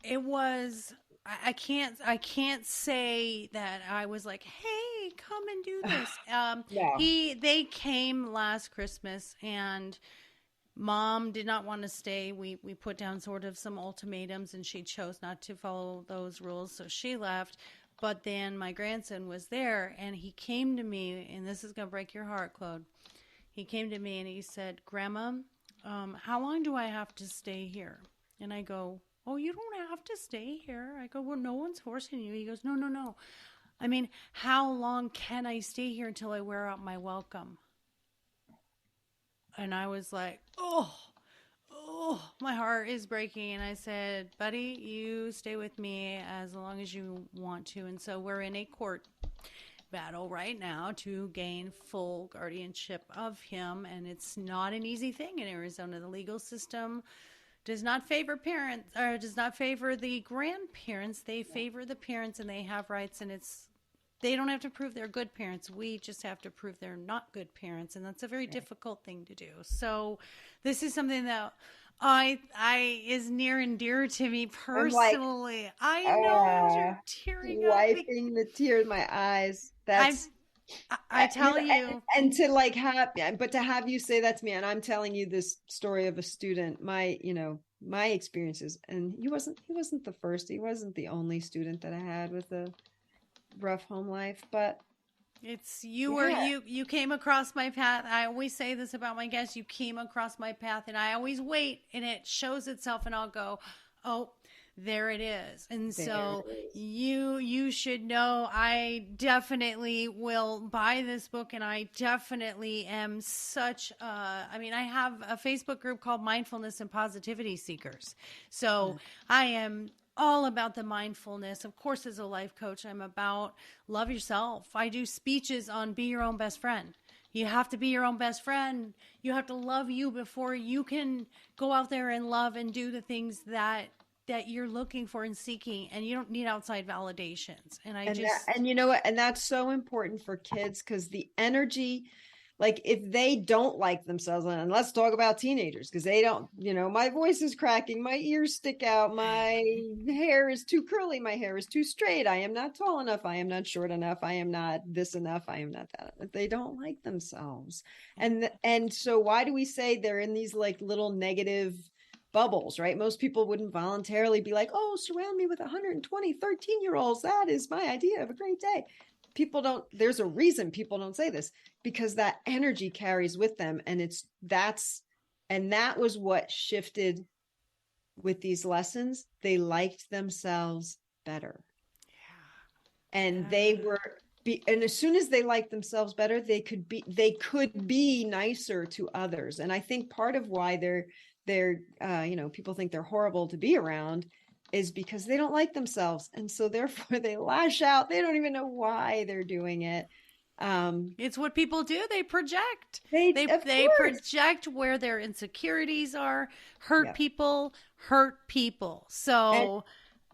Speaker 1: It was. I can't say that I was like, hey, come and do this.
Speaker 3: No.
Speaker 1: They came last Christmas, and mom did not want to stay. We put down sort of some ultimatums, and she chose not to follow those rules, so she left. But then my grandson was there, and he came to me, and this is going to break your heart, Claude. He came to me and he said, Grandma, how long do I have to stay here? And I go, oh, you don't have to stay here. I go, well, no one's forcing you. He goes, no. I mean, how long can I stay here until I wear out my welcome? And I was like, oh, my heart is breaking. And I said, buddy, you stay with me as long as you want to. And so we're in a court battle right now to gain full guardianship of him. And it's not an easy thing in Arizona. The legal system does not favor parents, or does not favor the grandparents. They favor the parents, and they have rights, and they don't have to prove they're good parents. We just have to prove they're not good parents, and that's a very difficult thing to do. So this is something that is near and dear to me personally. Like, I know you're tearing up.
Speaker 3: Wiping the tears in my eyes.
Speaker 1: I tell you.
Speaker 3: And to to have you say that to me, and I'm telling you this story of a student, my experiences, and he wasn't the first, he wasn't the only student that I had with a rough home life, but
Speaker 1: it's you came across my path. I always say this about my guests, you came across my path, and I always wait, and it shows itself, and I'll go, oh, there it is. And so you should know I definitely will buy this book, and I definitely am such I have a Facebook group called Mindfulness and Positivity Seekers. So I am all about the mindfulness. Of course, as a life coach, I'm about love yourself. I do speeches on be your own best friend. You have to be your own best friend. You have to love you before you can go out there and love and do the things that you're looking for and seeking, and you don't need outside validations. And you know what? And that's so important for kids, because the energy,
Speaker 3: Like if they don't like themselves, and let's talk about teenagers, because they don't, my voice is cracking, my ears stick out, my hair is too curly, my hair is too straight, I am not tall enough, I am not short enough, I am not this enough, I am not that. They don't like themselves. And so why do we say they're in these like little negative bubbles, right? Most people wouldn't voluntarily be like, oh, surround me with 120 13-year-olds. That is my idea of a great day. People don't, there's a reason people don't say this, because that energy carries with them. And that was what shifted with these lessons. They liked themselves better. And they were, and as soon as they liked themselves better, they could be nicer to others. And I think part of why people think they're horrible to be around is because they don't like themselves. And so therefore they lash out. They don't even know why they're doing it.
Speaker 1: It's what people do. They project.
Speaker 3: They
Speaker 1: project where their insecurities are, hurt people. So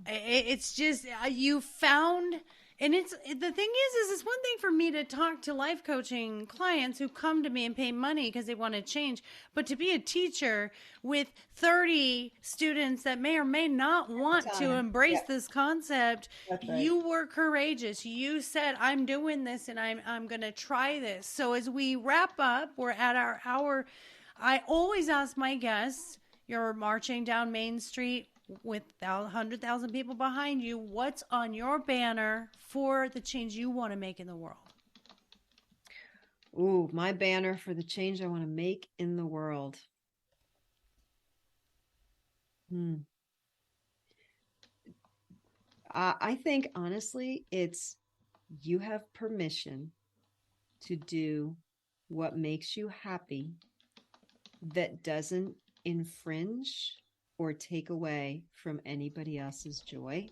Speaker 1: it's just, you found. And the thing is it's one thing for me to talk to life coaching clients who come to me and pay money because they want to change. But to be a teacher with 30 students that may or may not want to embrace this concept, you were courageous. You said, I'm doing this and I'm going to try this. So as we wrap up, we're at our hour. I always ask my guests, you're marching down Main Street with 100,000 people behind you, what's on your banner for the change you want to make in the world?
Speaker 3: Ooh, my banner for the change I want to make in the world. I think honestly, it's you have permission to do what makes you happy that doesn't infringe or take away from anybody else's joy.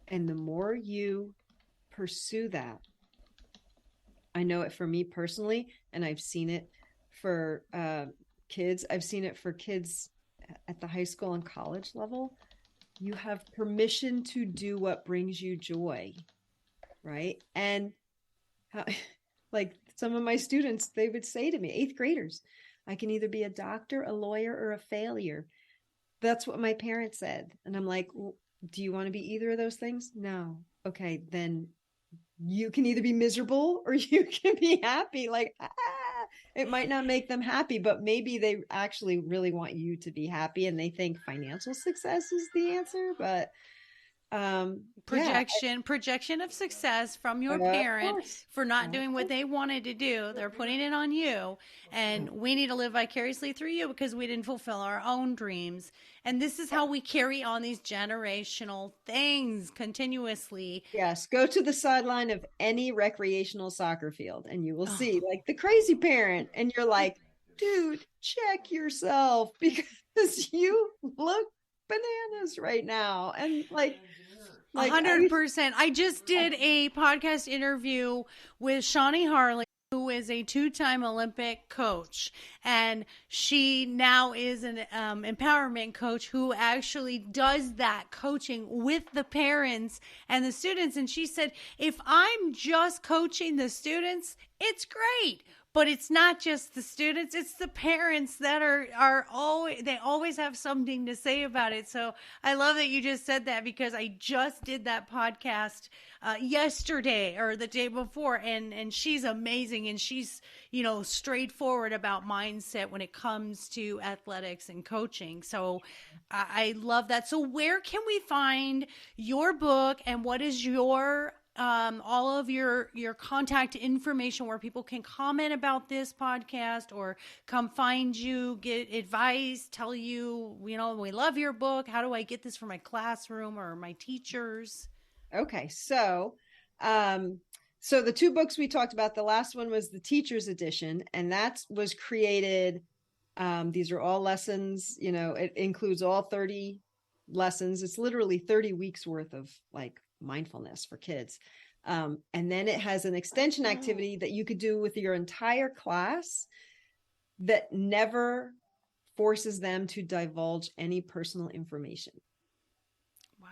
Speaker 3: And the more you pursue that, I know it for me personally, and I've seen it for kids. I've seen it for kids at the high school and college level. You have permission to do what brings you joy, right? And like some of my students, they would say to me, 8th graders, I can either be a doctor, a lawyer, or a failure. That's what my parents said. And I'm like, well, do you want to be either of those things? No. Okay, then you can either be miserable or you can be happy. Like, it might not make them happy, but maybe they actually really want you to be happy and they think financial success is the answer. But
Speaker 1: projection of success from your parent for not doing what they wanted to do. They're putting it on you, and we need to live vicariously through you because we didn't fulfill our own dreams. And this is how we carry on these generational things continuously.
Speaker 3: Yes, go to the sideline of any recreational soccer field and you will see like the crazy parent, and you're like, dude, check yourself because you look bananas right now. And like
Speaker 1: 100%. I just did a podcast interview with Shawnee Harley, who is a 2-time Olympic coach, and she now is an empowerment coach who actually does that coaching with the parents and the students. And she said, if I'm just coaching the students, it's great. But it's not just the students, it's the parents that are always, they always have something to say about it. So I love that you just said that, because I just did that podcast yesterday or the day before, and she's amazing, and she's, straightforward about mindset when it comes to athletics and coaching. So I love that. So where can we find your book, and what is your all of your contact information where people can comment about this podcast or come find you, get advice, tell you, we love your book. How do I get this for my classroom or my teachers?
Speaker 3: Okay. So the 2 books we talked about, the last one was the teacher's edition, and that was created. These are all lessons, it includes all 30 lessons. It's literally 30 weeks worth of like mindfulness for kids. And then it has an extension activity that you could do with your entire class that never forces them to divulge any personal information.
Speaker 1: Wow.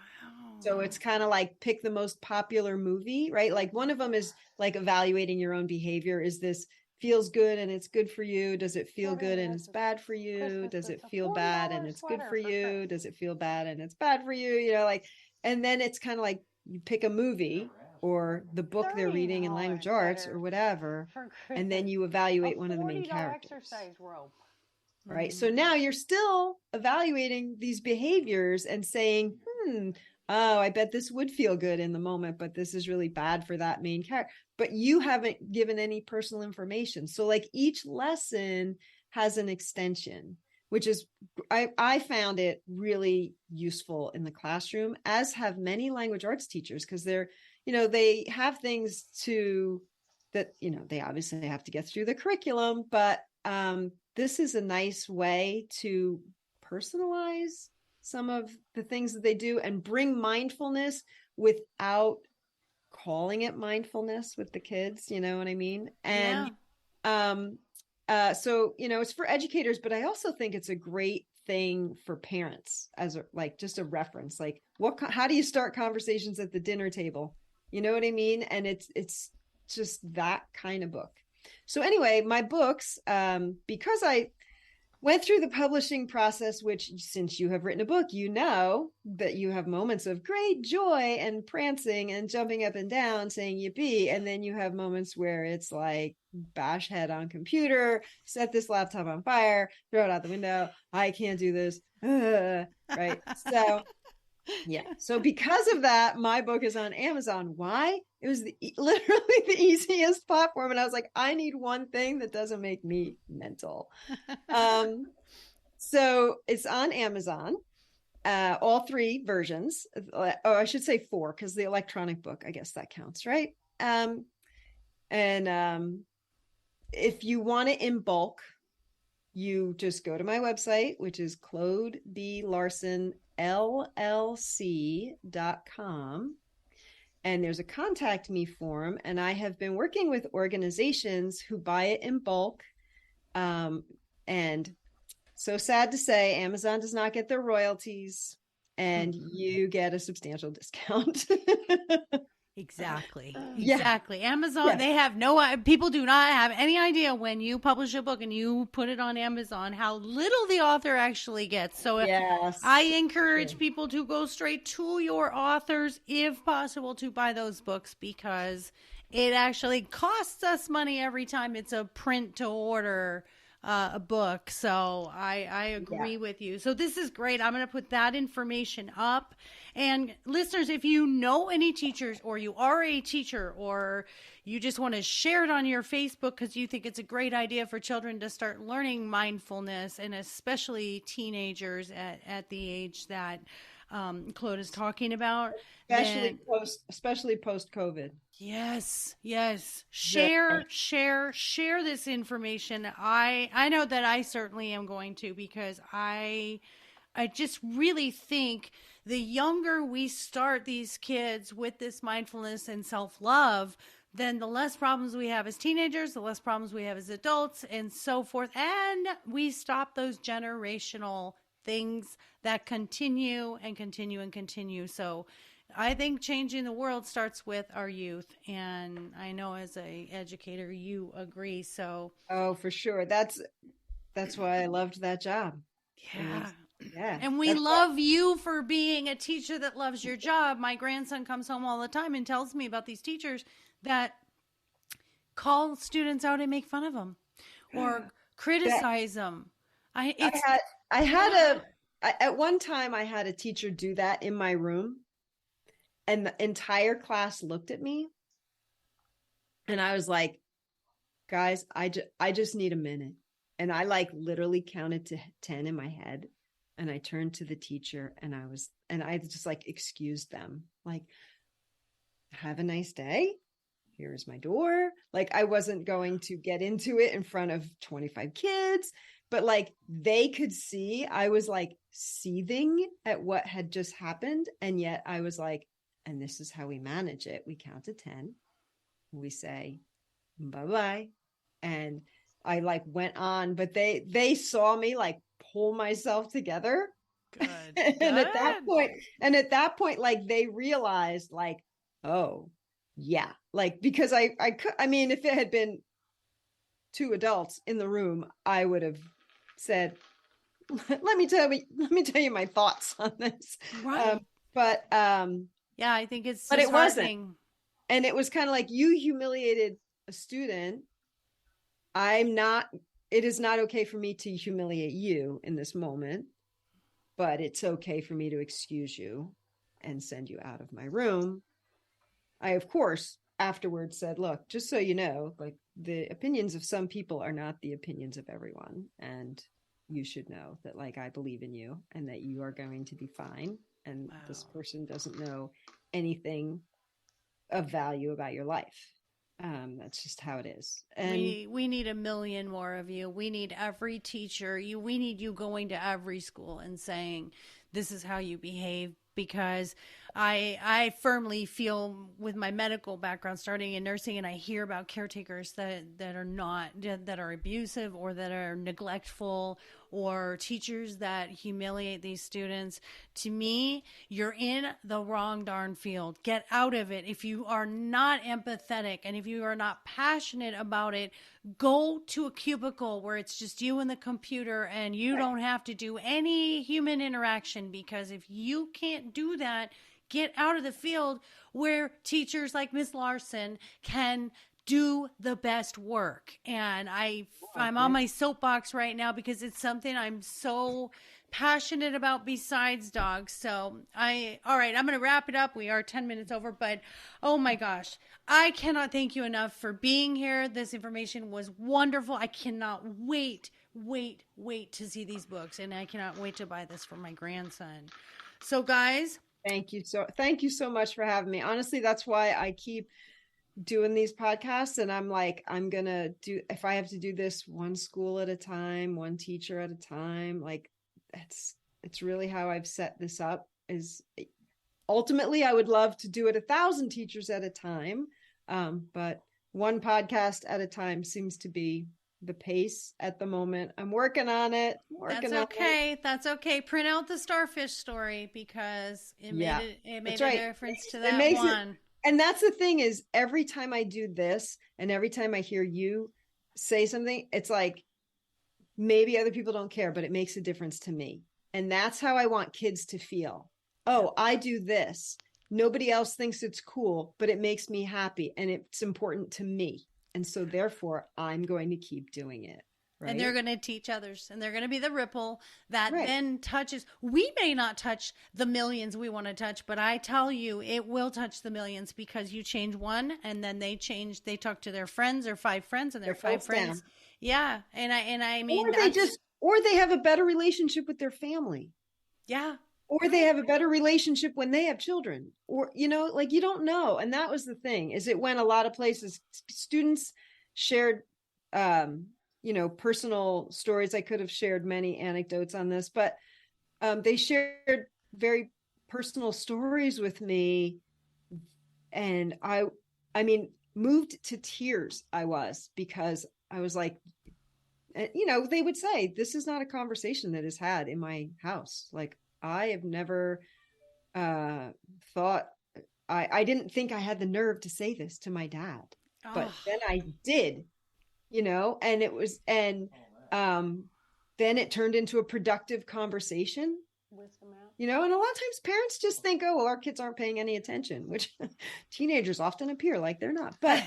Speaker 3: So it's kind of like pick the most popular movie, right? Like one of them is like evaluating your own behavior. Is this feels good and it's good for you? Does it feel good and it's bad for you? Does it feel bad and it's good for you? Does it feel bad and it's bad for you? You know, like, and then it's kind of like you pick a movie or the book they're reading in language arts or whatever, and then you evaluate one of the main characters.
Speaker 1: Exercise rope.
Speaker 3: Right. So now you're still evaluating these behaviors and saying, oh, I bet this would feel good in the moment, but this is really bad for that main character. But you haven't given any personal information. So like each lesson has an extension, which is, I found it really useful in the classroom, as have many language arts teachers, because they're, they have things that, they obviously have to get through the curriculum, but this is a nice way to personalize some of the things that they do and bring mindfulness without calling it mindfulness with the kids. You know what I mean? And so, it's for educators, but I also think it's a great thing for parents as just a reference, like how do you start conversations at the dinner table? You know what I mean? And it's just that kind of book. So anyway, my books, because I went through the publishing process, which since you have written a book, you know that you have moments of great joy and prancing and jumping up and down saying yippee. And then you have moments where it's like bash head on computer, set this laptop on fire, throw it out the window. I can't do this. Right. So yeah. So because of that, my book is on Amazon. Why? It was literally the easiest platform. And I was like, I need one thing that doesn't make me mental. So it's on Amazon, all 3 versions. I should say 4, because the electronic book, I guess that counts, right? If you want it in bulk, you just go to my website, which is Claude B. Larson LLC.com. And there's a contact me form. And I have been working with organizations who buy it in bulk. And so sad to say, Amazon does not get their royalties, and you get a substantial discount.
Speaker 1: Exactly.
Speaker 3: Yeah.
Speaker 1: Amazon,
Speaker 3: Yeah.
Speaker 1: They have people do not have any idea when you publish a book and you put it on Amazon how little the author actually gets. So
Speaker 3: Yes.
Speaker 1: I encourage people to go straight to your authors, if possible, to buy those books, because it actually costs us money every time it's a print to order a book. So I agree with you. So this is great. I'm going to put that information up. And listeners, if you know any teachers, or you are a teacher, or you just want to share it on your Facebook because you think it's a great idea for children to start learning mindfulness, and especially teenagers at the age that Claude is talking about.
Speaker 3: Especially post-COVID.
Speaker 1: Yes. Share this information. I know that I certainly am going to, because I just really think the younger we start these kids with this mindfulness and self-love, then the less problems we have as teenagers, the less problems we have as adults, and so forth. And we stop those generational things that continue and continue and continue. So I think changing the world starts with our youth. And I know as an educator, you agree. So,
Speaker 3: oh, for sure. That's why I loved that job.
Speaker 1: yeah.
Speaker 3: Yeah.
Speaker 1: And we love you for being a teacher that loves your job. My grandson comes home all the time and tells me about these teachers that call students out and make fun of them or criticize them.
Speaker 3: At one time I had a teacher do that in my room, and the entire class looked at me, and I was like, guys, I just need a minute. And I literally counted to 10 in my head. And I turned to the teacher, and I just excused them, like, have a nice day. Here's my door. Like, I wasn't going to get into it in front of 25 kids, but they could see I was seething at what had just happened. And yet I was like, and this is how we manage it. We count to 10. We say, bye-bye. And I went on, but they saw me pull myself together,
Speaker 1: Good.
Speaker 3: And at
Speaker 1: Good.
Speaker 3: that point, like they realized like, oh yeah, like, because I could, I mean, if it had been two adults in the room, I would have said, let me tell you my thoughts on this.
Speaker 1: Right.
Speaker 3: But
Speaker 1: Yeah, I think it's
Speaker 3: it wasn't.
Speaker 1: disheartening.
Speaker 3: And it was kind of like, you humiliated a student. It is not okay for me to humiliate you in this moment, but it's okay for me to excuse you and send you out of my room. I, of course, afterwards said, look, just so you know, like the opinions of some people are not the opinions of everyone. And you should know that, like, I believe in you and that you are going to be fine. And this person doesn't know anything of value about your life. That's just how it is. And
Speaker 1: We need a million more of you. We need every teacher. We need you going to every school and saying, this is how you behave, because I firmly feel, with my medical background starting in nursing, and I hear about caretakers that are not, that are abusive or that are neglectful, or teachers that humiliate these students. To me, you're in the wrong darn field. Get out of it. If you are not empathetic and if you are not passionate about it, go to a cubicle where it's just you and the computer and you don't have to do any human interaction, because if you can't do that, get out of the field where teachers like Miss Larson can do the best work. And I'm on my soapbox right now because it's something I'm so passionate about besides dogs. So all right, I'm going to wrap it up. We are 10 minutes over, but oh my gosh, I cannot thank you enough for being here. This information was wonderful. I cannot wait to see these books, and I cannot wait to buy this for my grandson. So guys,
Speaker 3: thank you so much for having me. Honestly, that's why I keep doing these podcasts, and I'm like, I'm gonna do, if I have to do this one school at a time, one teacher at a time, like it's really how I've set this up. Is ultimately I would love to do it 1,000 teachers at a time, but one podcast at a time seems to be the pace at the moment. I'm working on it.
Speaker 1: That's okay. Print out the starfish story, because it made a difference to that one.
Speaker 3: And that's the thing, is every time I do this and every time I hear you say something, it's like, maybe other people don't care, but it makes a difference to me. And that's how I want kids to feel. Oh, I do this. Nobody else thinks it's cool, but it makes me happy and it's important to me. And so therefore I'm going to keep doing it. Right?
Speaker 1: And they're going to teach others, and they're going to be the ripple that then touches. We may not touch the millions we want to touch, but I tell you, it will touch the millions, because you change one and then they talk to their friends or 5 friends and their 5 friends. Down. Yeah. And I mean,
Speaker 3: or they have a better relationship with their family.
Speaker 1: Yeah.
Speaker 3: Or they have a better relationship when they have children, or, like, you don't know. And that was the thing, is it went a lot of places. Students shared, personal stories. I could have shared many anecdotes on this, but they shared very personal stories with me. And I mean, moved to tears I was, because I was like, they would say, this is not a conversation that is had in my house. Like, I have never thought, I didn't think I had the nerve to say this to my dad, but then I did, and it was, and then it turned into a productive conversation. And a lot of times parents just think, oh, well, our kids aren't paying any attention, which teenagers often appear like they're not, but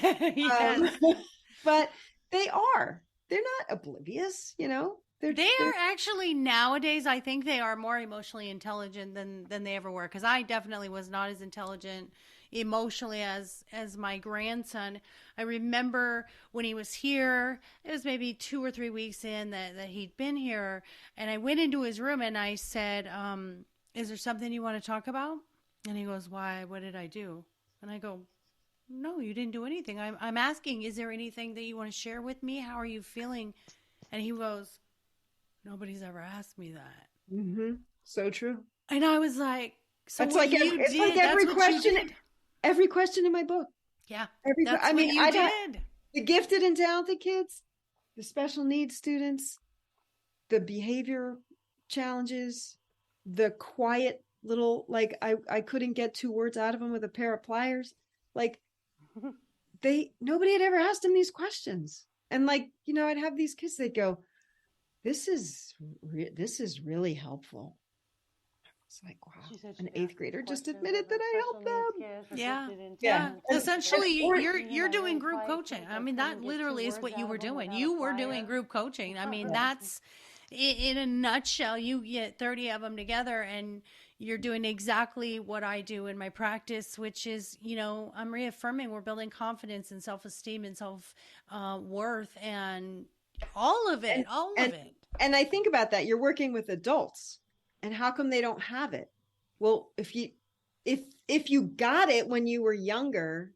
Speaker 3: but they are. They're not oblivious,
Speaker 1: They're actually, nowadays, I think they are more emotionally intelligent than they ever were, because I definitely was not as intelligent emotionally as my grandson. I remember when he was here, it was maybe 2 or 3 weeks in that he'd been here, and I went into his room and I said, is there something you want to talk about? And he goes, why? What did I do? And I go, no, you didn't do anything. I'm asking, is there anything that you want to share with me? How are you feeling? And he goes, nobody's ever asked me that.
Speaker 3: Mm-hmm. So true.
Speaker 1: And I was like, so
Speaker 3: it's
Speaker 1: what
Speaker 3: like
Speaker 1: you
Speaker 3: it's
Speaker 1: did,
Speaker 3: like every question in my book.
Speaker 1: Yeah.
Speaker 3: I did. The gifted and talented kids, the special needs students, the behavior challenges, the quiet little, like I couldn't get 2 words out of him with a pair of pliers. Like nobody had ever asked him these questions. And like, you know, I'd have these kids, they'd go, this is really helpful. It's like, wow, an 8th grader just admitted that I helped them.
Speaker 1: Yeah. Essentially, you're doing group coaching. I mean, that literally is what you were doing. You were doing group coaching. I mean, that's in a nutshell. You get 30 of them together and you're doing exactly what I do in my practice, which is, you know, I'm reaffirming we're building confidence and self-esteem and self-worth and all of it.
Speaker 3: And I think about that. You're working with adults. And how come they don't have it? Well, if you got it when you were younger,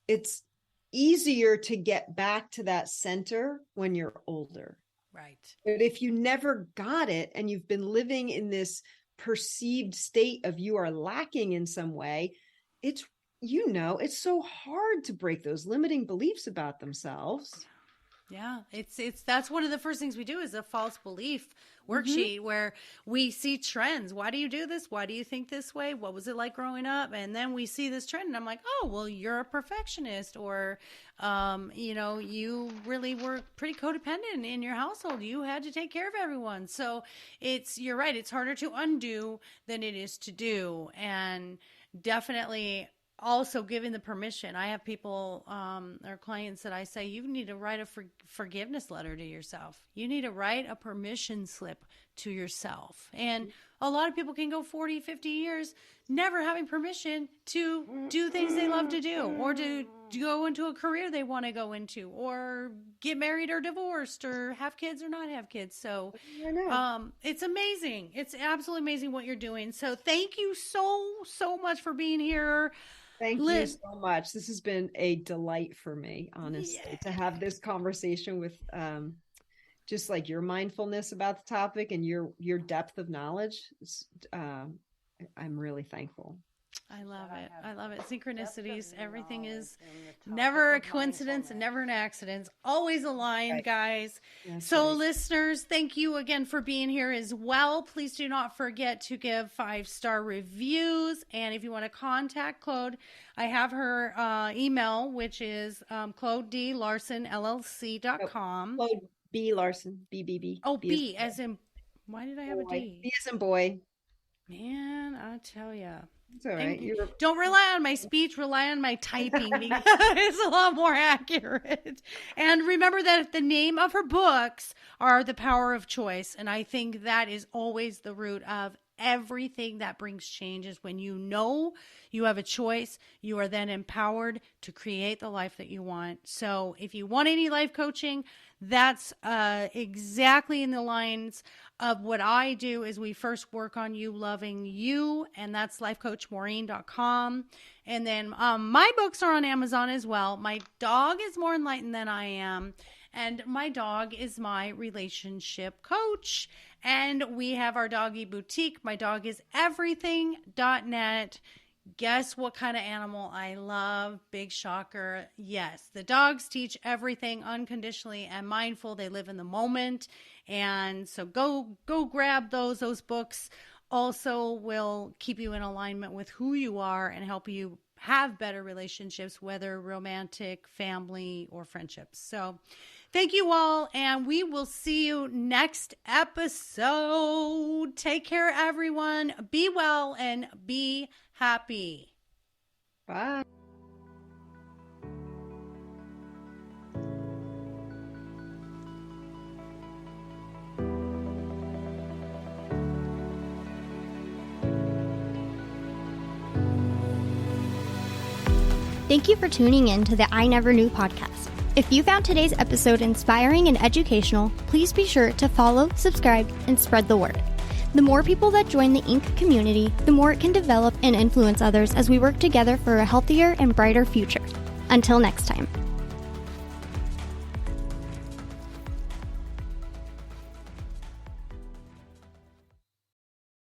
Speaker 3: it's easier to get back to that center when you're older.
Speaker 1: Right.
Speaker 3: But if you never got it and you've been living in this perceived state of you are lacking in some way, it's so hard to break those limiting beliefs about themselves.
Speaker 1: Yeah, it's that's one of the first things we do is a false belief worksheet where we see trends. Why do you do this? Why do you think this way? What was it like growing up? And then we see this trend and I'm like, oh, well, you're a perfectionist, or, you know, you really were pretty codependent in your household. You had to take care of everyone. So you're right. It's harder to undo than it is to do. And definitely also giving the permission. I have people, or clients that I say, you need to write a forgiveness letter to yourself. You need to write a permission slip to yourself. And a lot of people can go 40, 50 years never having permission to do things they love to do, or to go into a career they want to go into, or get married or divorced, or have kids or not have kids. So it's amazing. It's absolutely amazing what you're doing. So thank you so much for being here.
Speaker 3: Thank you so much. This has been a delight for me, honestly, to have this conversation with just like your mindfulness about the topic and your depth of knowledge. I'm really thankful.
Speaker 1: I love it. I love it. Synchronicities. Everything is never a coincidence and never an accident. Always aligned, guys. That's so right. Listeners, thank you again for being here as well. Please do not forget to give 5-star reviews. And if you want to contact Claude, I have her email, which is ClaudeDLarsonLLC.com.
Speaker 3: Claude B. Larson, BBB.
Speaker 1: Oh, B as in, why did I have a D?
Speaker 3: B as in boy.
Speaker 1: Man, I tell ya.
Speaker 3: It's all right.
Speaker 1: Don't rely on my speech, rely on my typing because it's a lot more accurate. And remember that the name of her books are The Power of Choice. And I think that is always the root of everything that brings change, is when you know you have a choice, you are then empowered to create the life that you want. So if you want any life coaching, that's exactly in the lines of what I do. Is we first work on you loving you, and that's lifecoachmaureen.com. And then my books are on Amazon as well. My dog is more enlightened than I am, and my dog is my relationship coach. And we have our doggy boutique. My dog is everything.net. Guess what kind of animal I love? Big shocker. Yes, the dogs teach everything unconditionally and mindful. They live in the moment. And so go grab those. Those books also will keep you in alignment with who you are and help you have better relationships, whether romantic, family, or friendships. So thank you all, and we will see you next episode. Take care, everyone. Be well and be happy.
Speaker 3: Bye.
Speaker 2: Thank you for tuning in to the I Never Knew podcast. If you found today's episode inspiring and educational, please be sure to follow, subscribe, and spread the word. The more people that join the Inc. community, the more it can develop and influence others as we work together for a healthier and brighter future. Until next time.